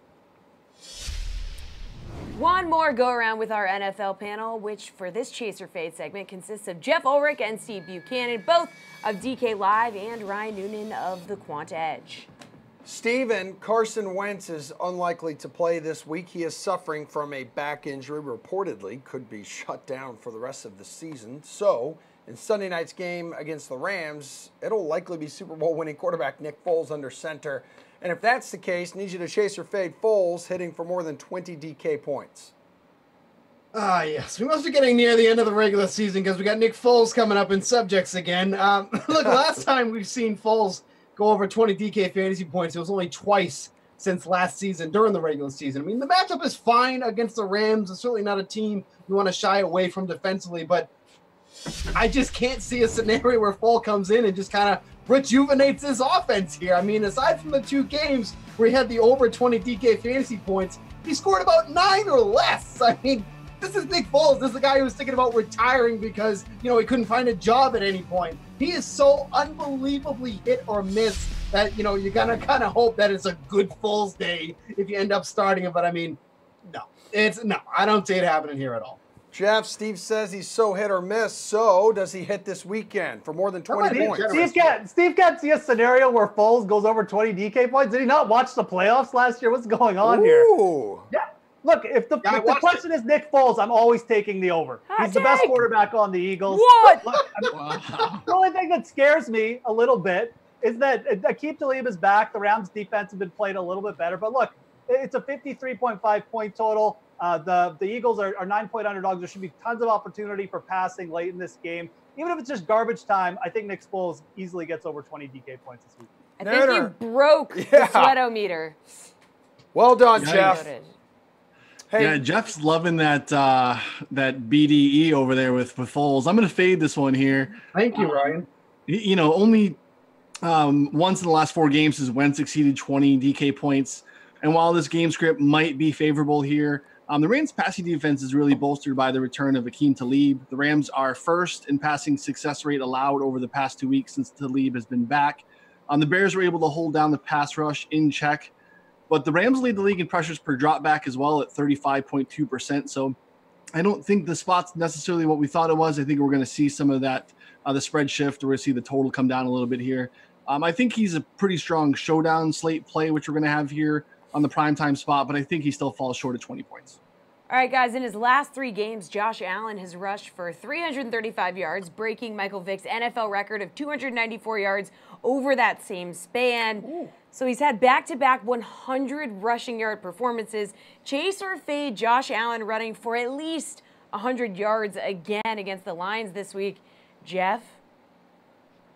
One more go-around with our NFL panel, which for this Chaser Fade segment consists of Jeff Ulrich and Steve Buchanan, both of DK Live, and Ryan Noonan of the Quant Edge. Steven, Carson Wentz is unlikely to play this week. He is suffering from a back injury, reportedly could be shut down for the rest of the season. So, in Sunday night's game against the Rams, it'll likely be Super Bowl winning quarterback Nick Foles under center. And if that's the case, need you to chase or fade Foles, hitting for more than 20 DK points. Yes. We must be getting near the end of the regular season because we got Nick Foles coming up in subjects again. Look, last time we've seen Foles go over 20 DK fantasy points, it was only twice since last season during the regular season. I mean, the matchup is fine against the Rams. It's certainly not a team you want to shy away from defensively, but I just can't see a scenario where Foles comes in and just kind of rejuvenates his offense here. I mean, aside from the 2 games where he had the over 20 DK fantasy points, he scored about 9 or less. I mean, this is Nick Foles. This is the guy who was thinking about retiring because, he couldn't find a job at any point. He is so unbelievably hit or miss that, you're going to kind of hope that it's a good Foles day if you end up starting him. But, I mean, no, I don't see it happening here at all. Jeff, Steve says he's so hit or miss. So does he hit this weekend for more than 20 points? Steve can't see a scenario where Foles goes over 20 DK points. Did he not watch the playoffs last year? What's going on here? Yeah. Look, if the question is Nick Foles, I'm always taking the over. He's the best quarterback on the Eagles. What? Look, the only thing that scares me a little bit is that Aqib Talib is back. The Rams defense have been played a little bit better. But look, it's a 53.5 point total. The Eagles are 9-point underdogs. There should be tons of opportunity for passing late in this game. Even if it's just garbage time, I think Nick Foles easily gets over 20 DK points this week. I think you broke the sweatometer. Well done, Jeff. Hey. Yeah, Jeff's loving that BDE over there with Foles. I'm going to fade this one here. Thank you, Ryan. Only once in the last 4 games has Wentz exceeded 20 DK points. And while this game script might be favorable here, the Rams' passing defense is really bolstered by the return of Aqib Talib. The Rams are first in passing success rate allowed over the past 2 weeks since Talib has been back. The Bears were able to hold down the pass rush in check. But the Rams lead the league in pressures per drop back as well at 35.2%. So I don't think the spot's necessarily what we thought it was. I think we're going to see some of that, the spread shift. We're going to see the total come down a little bit here. I think he's a pretty strong showdown slate play, which we're going to have here on the primetime spot, but I think he still falls short of 20 points. All right, guys, in his last 3 games, Josh Allen has rushed for 335 yards, breaking Michael Vick's NFL record of 294 yards over that same span. Ooh. So he's had back-to-back 100 rushing yard performances. Chase or fade Josh Allen running for at least 100 yards again against the Lions this week. Jeff?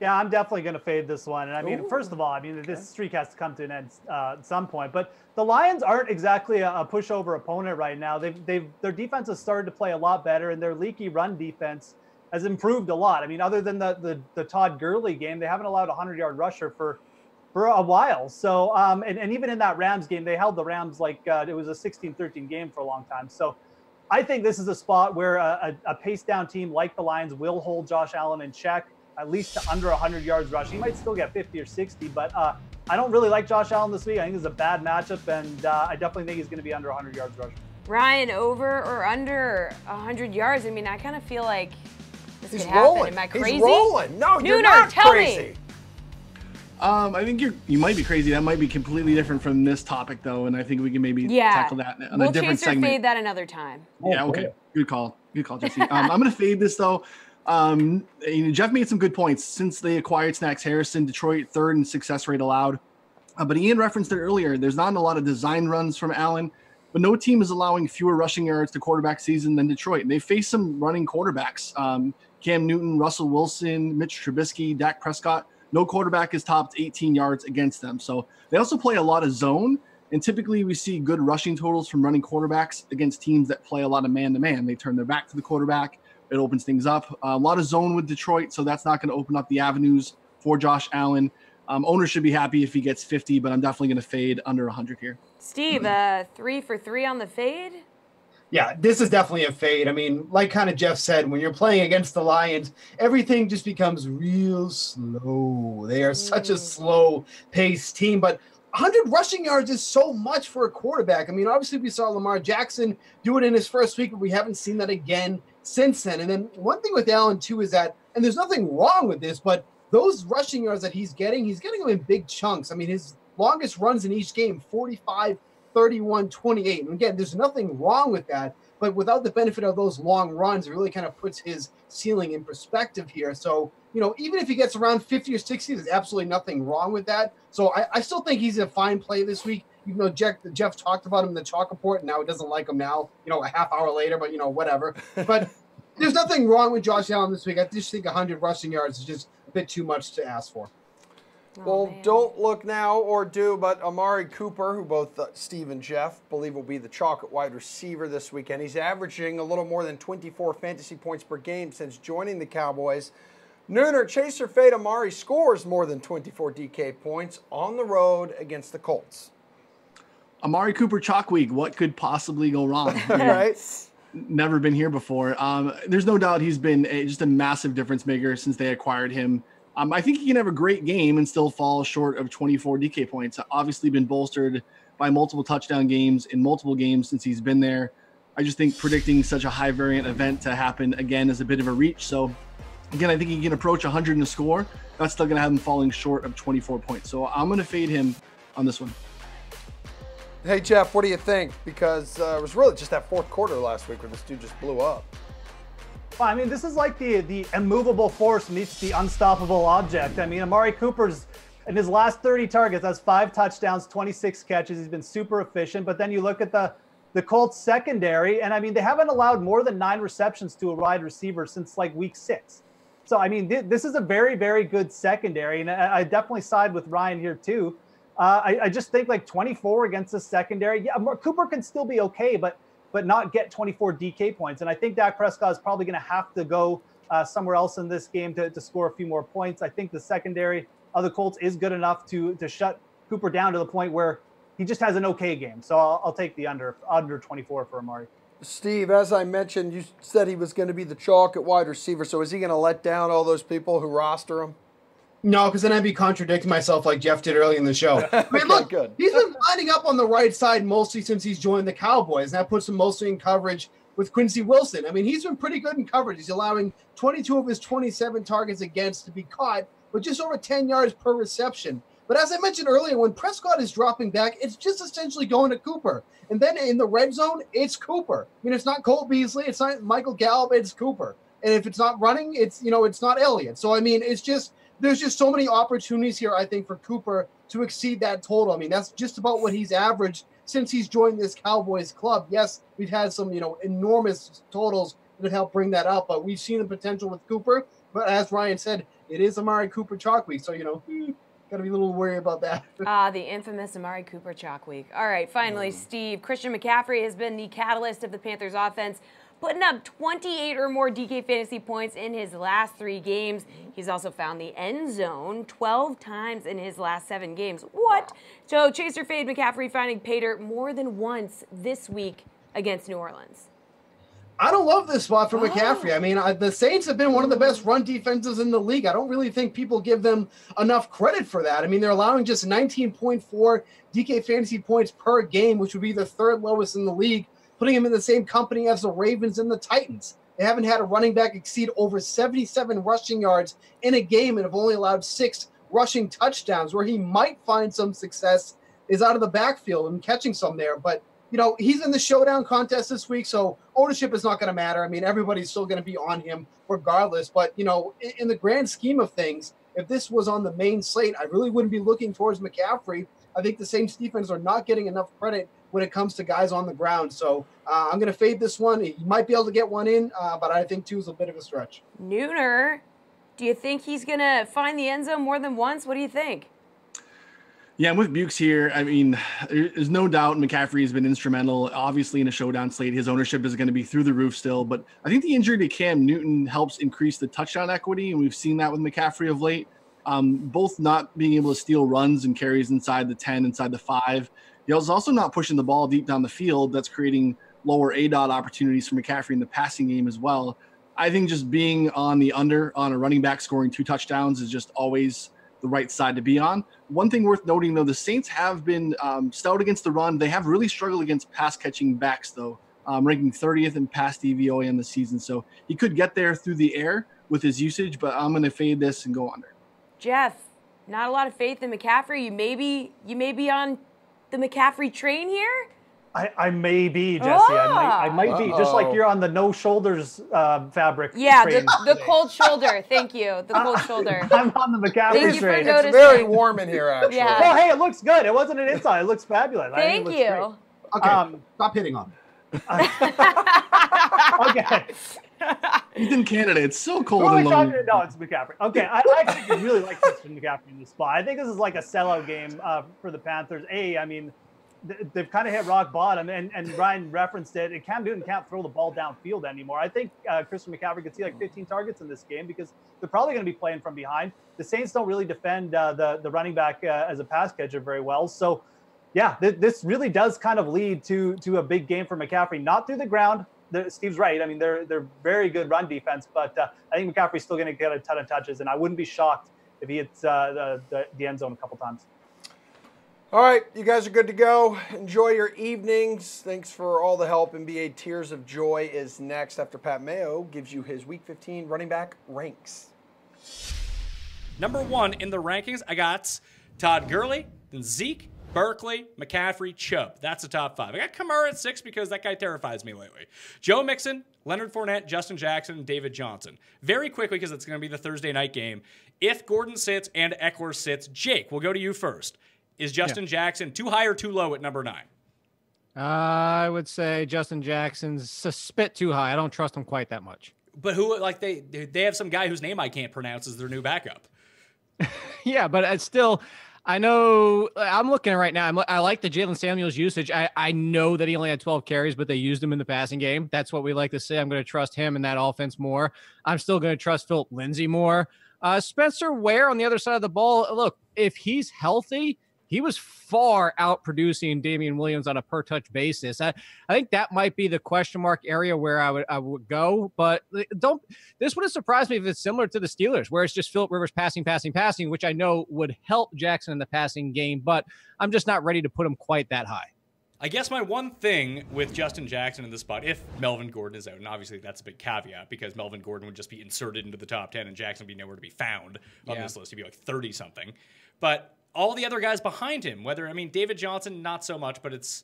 Yeah, I'm definitely going to fade this one. And I mean, first of all, this streak has to come to an end at some point. But the Lions aren't exactly a pushover opponent right now. Their defense has started to play a lot better, and their leaky run defense has improved a lot. I mean, other than the Todd Gurley game, they haven't allowed a 100-yard rusher for a while. So, and even in that Rams game, they held the Rams like it was a 16-13 game for a long time. So I think this is a spot where a pace-down team like the Lions will hold Josh Allen in check, at least to under 100 yards rushing. He might still get 50 or 60, but I don't really like Josh Allen this week. I think it's a bad matchup, and I definitely think he's going to be under 100 yards rushing. Ryan, over or under 100 yards? I mean, I kind of feel like this he's could happen. Rolling. Am I crazy? He's rolling. No, Nooner, you're not tell crazy. Me. I think you might be crazy. That might be completely different from this topic, though, and I think we can maybe tackle that on a different segment. We'll fade that another time. Yeah, okay. Good call, Jesse. I'm going to fade this, though. Jeff made some good points. Since they acquired Snacks Harrison, Detroit third in success rate allowed. But Ian referenced it earlier. There's not a lot of design runs from Allen, but no team is allowing fewer rushing yards to quarterback season than Detroit. And they face some running quarterbacks. Cam Newton, Russell Wilson, Mitch Trubisky, Dak Prescott. No quarterback has topped 18 yards against them. So they also play a lot of zone. And typically we see good rushing totals from running quarterbacks against teams that play a lot of man-to-man. They turn their back to the quarterback. It opens things up. A lot of zone with Detroit, so that's not going to open up the avenues for Josh Allen. Owners should be happy if he gets 50, but I'm definitely going to fade under 100 here. Steve, 3 for 3 on the fade? Yeah, this is definitely a fade. I mean, like kind of Jeff said, when you're playing against the Lions, everything just becomes real slow. They are such a slow-paced team, but 100 rushing yards is so much for a quarterback. I mean, obviously we saw Lamar Jackson do it in his first week, but we haven't seen that again since then. And then one thing with Allen, too, is that, and there's nothing wrong with this, but those rushing yards that he's getting them in big chunks. I mean, his longest runs in each game, 45, 31, 28. And again, there's nothing wrong with that, but without the benefit of those long runs, it really kind of puts his ceiling in perspective here. So, even if he gets around 50 or 60, there's absolutely nothing wrong with that. So I still think he's a fine play this week, even though Jeff talked about him in the chalk report, and now he doesn't like him now, a half hour later, but, whatever. But there's nothing wrong with Josh Allen this week. I just think 100 rushing yards is just a bit too much to ask for. Well, don't look now or do, but Amari Cooper, who both Steve and Jeff believe will be the chalk at wide receiver this weekend. He's averaging a little more than 24 fantasy points per game since joining the Cowboys. Nooner, chase or fade, Amari scores more than 24 DK points on the road against the Colts. Amari Cooper chalk week. What could possibly go wrong? Right? Never been here before. There's no doubt he's been just a massive difference maker since they acquired him. I think he can have a great game and still fall short of 24 DK points. Obviously been bolstered by multiple touchdown games in multiple games since he's been there. I just think predicting such a high variant event to happen again is a bit of a reach. So again, I think he can approach 100 in a score. That's still going to have him falling short of 24 points. So I'm going to fade him on this one. Hey, Jeff, what do you think? Because it was really just that fourth quarter last week where this dude just blew up. Well, I mean, this is like the immovable force meets the unstoppable object. I mean, Amari Cooper's, in his last 30 targets, has 5 touchdowns, 26 catches. He's been super efficient. But then you look at the Colts secondary, and I mean, they haven't allowed more than 9 receptions to a wide receiver since like week 6. So, I mean, this is a very, very good secondary. And I definitely side with Ryan here, too. I just think like 24 against the secondary. Yeah, Cooper can still be okay, but not get 24 DK points. And I think Dak Prescott is probably going to have to go somewhere else in this game to score a few more points. I think the secondary of the Colts is good enough to shut Cooper down to the point where he just has an okay game. So I'll take the under 24 for Amari. Steve, as I mentioned, you said he was going to be the chalk at wide receiver. So is he going to let down all those people who roster him? No, because then I'd be contradicting myself like Jeff did early in the show. I mean, look, he's been lining up on the right side mostly since he's joined the Cowboys. And that puts him mostly in coverage with Quincy Wilson. I mean, he's been pretty good in coverage. He's allowing 22 of his 27 targets against to be caught, with just over 10 yards per reception. But as I mentioned earlier, when Prescott is dropping back, it's just essentially going to Cooper. And then in the red zone, it's Cooper. I mean, it's not Cole Beasley, it's not Michael Gallup, it's Cooper. And if it's not running, it's not Elliott. So, I mean, there's just so many opportunities here, I think, for Cooper to exceed that total. I mean, that's just about what he's averaged since he's joined this Cowboys club. Yes, we've had some, enormous totals that have helped bring that up, but we've seen the potential with Cooper. But as Ryan said, it is Amari Cooper chalk week, so, got to be a little worried about that. The infamous Amari Cooper chalk week. All right, finally, Steve. Christian McCaffrey has been the catalyst of the Panthers offense, putting up 28 or more DK fantasy points in his last 3 games. He's also found the end zone 12 times in his last 7 games. What? So Chaser fade McCaffrey finding pay dirt more than once this week against New Orleans. I don't love this spot for McCaffrey. I mean, the Saints have been one of the best run defenses in the league. I don't really think people give them enough credit for that. I mean, they're allowing just 19.4 DK fantasy points per game, which would be the 3rd lowest in the league, putting him in the same company as the Ravens and the Titans. They haven't had a running back exceed over 77 rushing yards in a game and have only allowed 6 rushing touchdowns. Where he might find some success is out of the backfield and catching some there. But, he's in the showdown contest this week, so ownership is not going to matter. I mean, everybody's still going to be on him regardless. But, in the grand scheme of things, if this was on the main slate, I really wouldn't be looking towards McCaffrey. I think the Saints defense are not getting enough credit when it comes to guys on the ground. So I'm going to fade this one. He might be able to get one in, but I think 2 is a bit of a stretch. Nooner, do you think he's going to find the end zone more than once? What do you think? Yeah, I'm with Bukes here. I mean, there's no doubt McCaffrey has been instrumental. Obviously, in a showdown slate, his ownership is going to be through the roof still. But I think the injury to Cam Newton helps increase the touchdown equity, and we've seen that with McCaffrey of late. Both not being able to steal runs and carries inside the 10, inside the 5. He was also not pushing the ball deep down the field. That's creating lower ADOT opportunities for McCaffrey in the passing game as well. I think just being on the under on a running back scoring 2 touchdowns is just always the right side to be on. One thing worth noting, though, the Saints have been stout against the run. They have really struggled against pass-catching backs, though, ranking 30th in pass DVOA in the season. So he could get there through the air with his usage, but I'm going to fade this and go under. Jeff, not a lot of faith in McCaffrey. You may be on the McCaffrey train here? I may be, Jessie. I might be. Just like you're on the no shoulders fabric. Yeah, train. the cold shoulder. Thank you. The cold shoulder. I'm on the McCaffrey train. It's very warm in here, actually. Yeah. Well, hey, it looks good. It wasn't an inside. It looks fabulous. Thank you. Okay, stop hitting on him. Okay. He's in Canada. It's so cold. No, and lonely. it's McCaffrey. Okay, I actually really like Christian McCaffrey in this spot. I think this is like a sellout game for the Panthers. I mean, they've kind of hit rock bottom, and Ryan referenced it. Cam Newton can't throw the ball downfield anymore. I think Christian McCaffrey could see like 15 targets in this game because they're probably going to be playing from behind. The Saints don't really defend the running back as a pass catcher very well. So, yeah, this really does kind of lead to a big game for McCaffrey. Not through the ground. Steve's right. I mean, they're very good run defense, but I think McCaffrey's still going to get a ton of touches, and I wouldn't be shocked if he hits the end zone a couple times. All right, you guys are good to go. Enjoy your evenings. Thanks for all the help. NBA Tears of Joy is next after Pat Mayo gives you his Week 15 running back ranks. Number 1 in the rankings, I got Todd Gurley, then Zeke, Berkeley, McCaffrey, Chubb. That's the top 5. I got Kamara at 6 because that guy terrifies me lately. Joe Mixon, Leonard Fournette, Justin Jackson, and David Johnson. Very quickly, because it's going to be the Thursday night game. If Gordon sits and Eckler sits, Jake, we'll go to you first. Is Justin Jackson too high or too low at number 9? I would say Justin Jackson's a spit too high. I don't trust him quite that much. But they have some guy whose name I can't pronounce as their new backup. Yeah, but it's still, I know, I'm looking right now. I like the Jalen Samuels usage. I know that he only had 12 carries, but they used him in the passing game. That's what we like to say. I'm going to trust him in that offense more. I'm still going to trust Philip Lindsay more. Spencer Ware on the other side of the ball. Look, if he's healthy, he was far out producing Damian Williams on a per touch basis. I think that might be the question mark area where I would go, but this would have surprised me if it's similar to the Steelers, where it's just Philip Rivers passing, which I know would help Jackson in the passing game, but I'm just not ready to put him quite that high. I guess my one thing with Justin Jackson in this spot, if Melvin Gordon is out, and obviously that's a big caveat because Melvin Gordon would just be inserted into the top 10 and Jackson would be nowhere to be found on this list. He'd be like 30 something, but all the other guys behind him, David Johnson, not so much, but it's,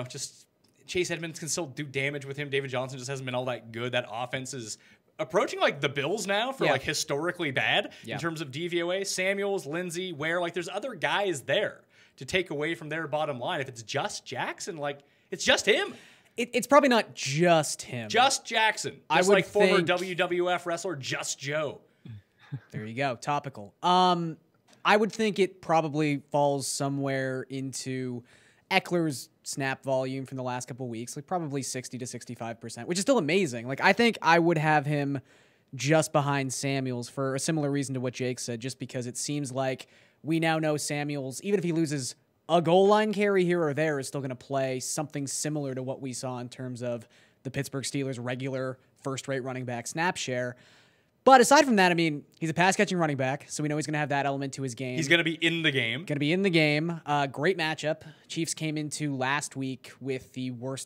just Chase Edmonds can still do damage with him. David Johnson just hasn't been all that good. That offense is approaching like the Bills now for like historically bad in terms of DVOA. Samuels, Lindsay, Ware, there's other guys there to take away from their bottom line. If it's just Jackson, it's just him. It's probably not just him. Just Jackson. Just like former WWF wrestler Just Joe. There you go. Topical. I would think it probably falls somewhere into Eckler's snap volume from the last couple of weeks, probably 60 to 65%, which is still amazing. I think I would have him just behind Samuels for a similar reason to what Jake said, just because it seems like we now know Samuels, even if he loses a goal line carry here or there, is still going to play something similar to what we saw in terms of the Pittsburgh Steelers' regular first-rate running back snap share. But aside from that, he's a pass-catching running back, so we know he's going to have that element to his game. He's going to be in the game. Great matchup. Chiefs came into last week with the worst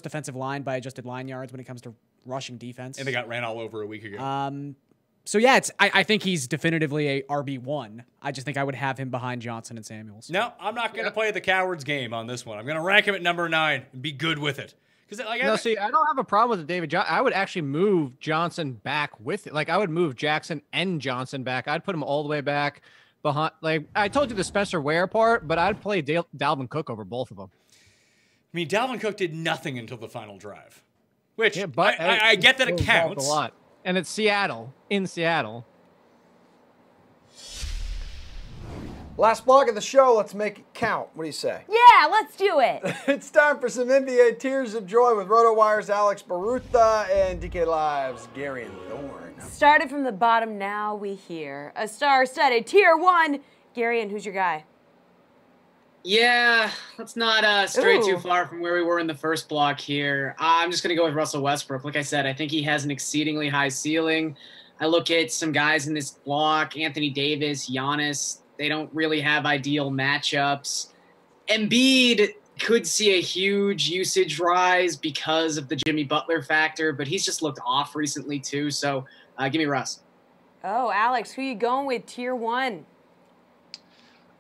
defensive line by adjusted line yards when it comes to rushing defense. And they got ran all over a week ago. I think he's definitively a RB1. I just think I would have him behind Johnson and Samuels. No, I'm not going to play the coward's game on this one. I'm going to rank him at number 9 and be good with it. I don't have a problem with David Johnson. I would actually move Johnson back with it. I would move Jackson and Johnson back. I'd put him all the way back behind. I told you the Spencer Ware part, but I'd play Dalvin Cook over both of them. Dalvin Cook did nothing until the final drive, which I get that it counts. A lot. And it's in Seattle. Last block of the show, let's make it count. What do you say? Yeah, let's do it. It's time for some NBA Tears of Joy with RotoWire's Alex Barutha and DK Live's Gary and Thorne. Started from the bottom, now we hear a star-studded Tier 1. Gary, and who's your guy? Yeah, let's not stray too far from where we were in the first block here. I'm just going to go with Russell Westbrook. Like I said, I think he has an exceedingly high ceiling. I look at some guys in this block, Anthony Davis, Giannis. They don't really have ideal matchups. Embiid could see a huge usage rise because of the Jimmy Butler factor, but he's just looked off recently too. So give me Russ. Oh, Alex, who you going with Tier 1?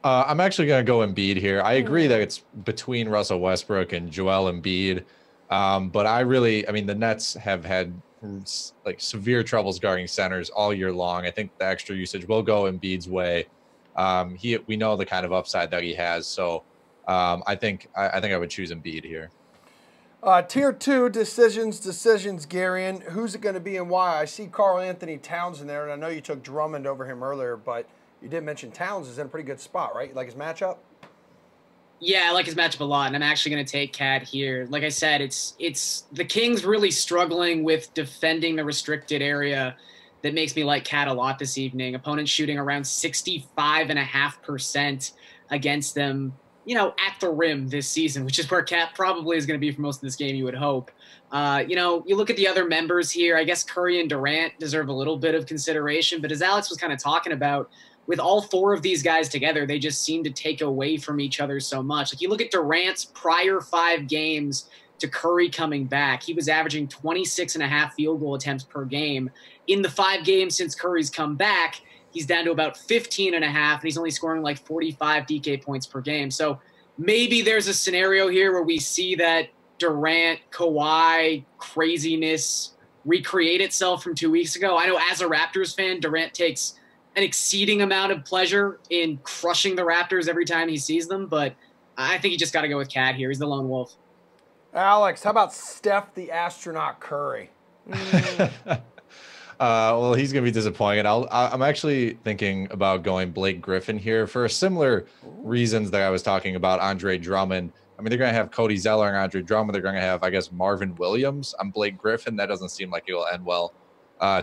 I'm actually going to go Embiid here. I agree that it's between Russell Westbrook and Joel Embiid. But the Nets have had severe troubles guarding centers all year long. I think the extra usage will go Embiid's way. We know the kind of upside that he has. So I think I would choose Embiid here. Tier 2, decisions, Garion. Who's it going to be and why? I see Karl Anthony Towns in there, and I know you took Drummond over him earlier, but you did mention Towns is in a pretty good spot, right? You like his matchup? Yeah, I like his matchup a lot, and I'm actually going to take Cat here. Like I said, it's the Kings really struggling with defending the restricted area. That makes me like Cat a lot this evening. Opponents shooting around 65.5% against them, at the rim this season, which is where Cat probably is going to be for most of this game, you would hope. You look at the other members here. I guess Curry and Durant deserve a little bit of consideration, but as Alex was kind of talking about, with all four of these guys together, they just seem to take away from each other so much. Like you look at Durant's prior 5 games to Curry coming back, he was averaging 26.5 field goal attempts per game. In the 5 games since Curry's come back, he's down to about 15.5, and he's only scoring like 45 DK points per game. So maybe there's a scenario here where we see that Durant, Kawhi craziness recreate itself from 2 weeks ago. I know as a Raptors fan, Durant takes an exceeding amount of pleasure in crushing the Raptors every time he sees them, but I think you just got to go with Cat here. He's the lone wolf. Alex, how about Steph the astronaut Curry? Well, he's going to be disappointed. I'm actually thinking about going Blake Griffin here for similar reasons that I was talking about Andre Drummond. I mean, they're going to have Cody Zeller and Andre Drummond. They're going to have, I guess, Marvin Williams. I'm Blake Griffin. That doesn't seem like it will end well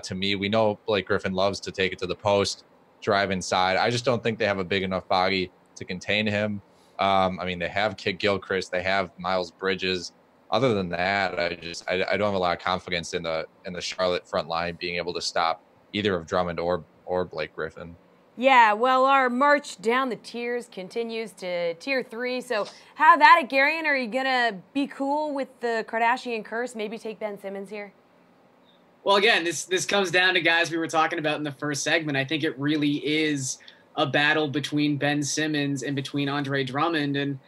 to me. We know Blake Griffin loves to take it to the post, drive inside. I just don't think they have a big enough body to contain him. I mean, they have Kid Gilchrist. They have Miles Bridges. Other than that, I don't have a lot of confidence in the Charlotte front line being able to stop either of Drummond or Blake Griffin. Yeah, well, our march down the tiers continues to tier 3. So have at it, Garion. Are you going to be cool with the Kardashian curse? Maybe take Ben Simmons here? Well, again, this comes down to guys we were talking about in the first segment. I think it really is a battle between Ben Simmons and between Andre Drummond. And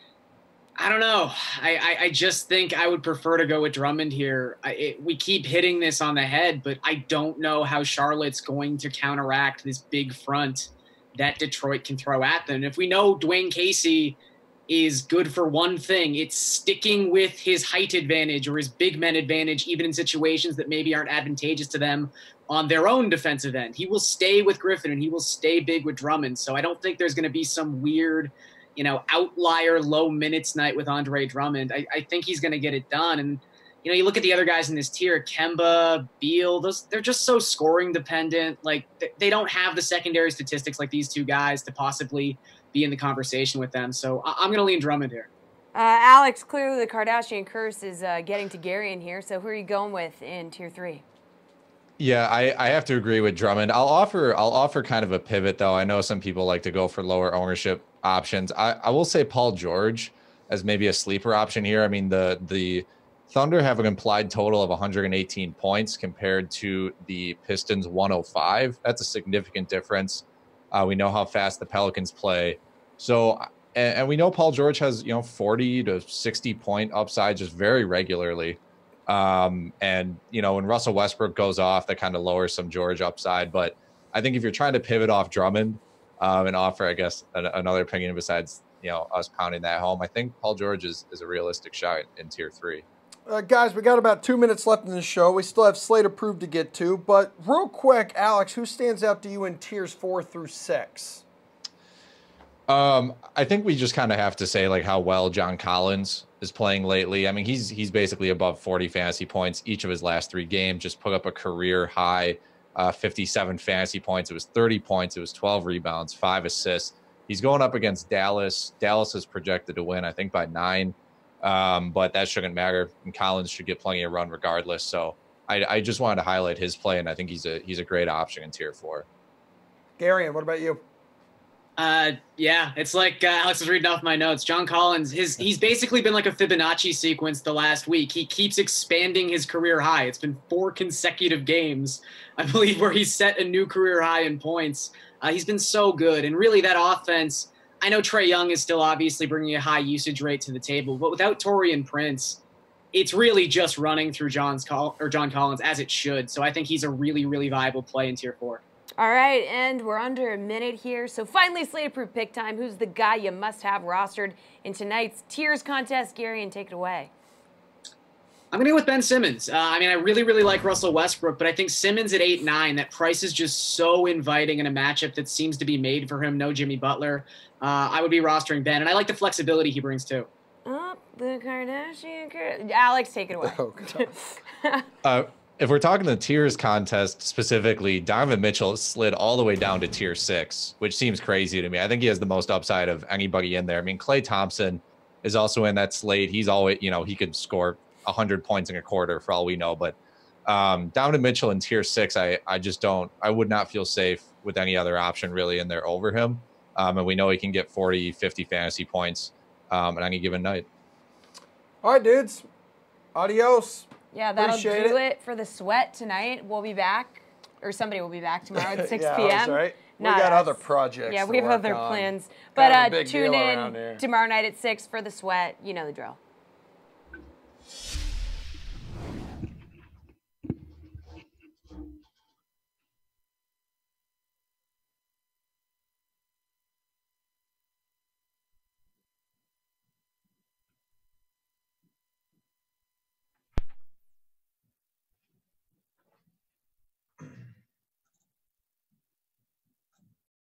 I don't know. I just think I would prefer to go with Drummond here. We keep hitting this on the head, but I don't know how Charlotte's going to counteract this big front that Detroit can throw at them. And if we know Dwayne Casey is good for one thing, it's sticking with his height advantage or his big men advantage, even in situations that maybe aren't advantageous to them on their own defensive end. He will stay with Griffin and he will stay big with Drummond. So I don't think there's going to be some weird, outlier low minutes night with Andre Drummond. I think he's going to get it done. And, you look at the other guys in this tier, Kemba, Beal, they're just so scoring dependent. Like they don't have the secondary statistics like these two guys to possibly be in the conversation with them. So I'm going to lean Drummond here. Alex, clearly the Kardashian curse is getting to Garion here. So who are you going with in tier 3? Yeah, I have to agree with Drummond. I'll offer kind of a pivot though. I know some people like to go for lower ownership options. I will say Paul George as maybe a sleeper option here. I mean, the Thunder have an implied total of 118 points compared to the Pistons 105. That's a significant difference. We know how fast the Pelicans play. So, and we know Paul George has, 40 to 60 point upside just very regularly. And, when Russell Westbrook goes off, that kind of lowers some George upside. But I think if you're trying to pivot off Drummond and offer, I guess, another opinion besides, us pounding that home, I think Paul George is a realistic shot in tier 3. Guys, we got about 2 minutes left in the show. We still have Slate approved to get to. But real quick, Alex, who stands out to you in tiers 4 through 6? I think we just kind of have to say like how well John Collins is playing lately. I mean, he's basically above 40 fantasy points each of his last 3 games. Just put up a career high 57 fantasy points. It was 30 points. It was 12 rebounds, 5 assists. He's going up against Dallas. Dallas is projected to win, I think, by 9. But that shouldn't matter. And Collins should get plenty of run regardless. So I just wanted to highlight his play, and I think he's a great option in tier 4. Garion, what about you? Yeah, it's like Alex was reading off my notes. John Collins, he's basically been like a Fibonacci sequence the last week. He keeps expanding his career high. It's been 4 consecutive games, I believe, where he's set a new career high in points. He's been so good. And really that offense, I know Trae Young is still obviously bringing a high usage rate to the table, but without Taurean Prince, it's really just running through John Collins as it should. So I think he's a really, really viable play in tier 4. All right, and we're under a minute here. So finally, Slate Approved Pick Time. Who's the guy you must have rostered in tonight's tiers contest? Garion, take it away. I'm going to go with Ben Simmons. I mean, I really, really like Russell Westbrook, but I think Simmons at 8-9, that price is just so inviting in a matchup that seems to be made for him. No Jimmy Butler. I would be rostering Ben, and I like the flexibility he brings too. Oh, the Kardashian. Alex, take it away. If we're talking the tiers contest specifically, Donovan Mitchell slid all the way down to tier 6, which seems crazy to me. I think he has the most upside of anybody in there. I mean, Klay Thompson is also in that slate. He's always, he could score 100 points in a quarter for all we know. But Donovan Mitchell in tier 6, I would not feel safe with any other option really in there over him. And we know he can get 40, 50 fantasy points on any given night. All right, dudes. Adios. Yeah, that'll Appreciate do it for the sweat tonight. We'll be back, or somebody will be back tomorrow at 6 yeah, p.m. That's right. We Not got us. other projects. Yeah, to we have work other on. plans. Kind of a But big tune deal around in here. tomorrow night at 6 for the sweat. You know the drill.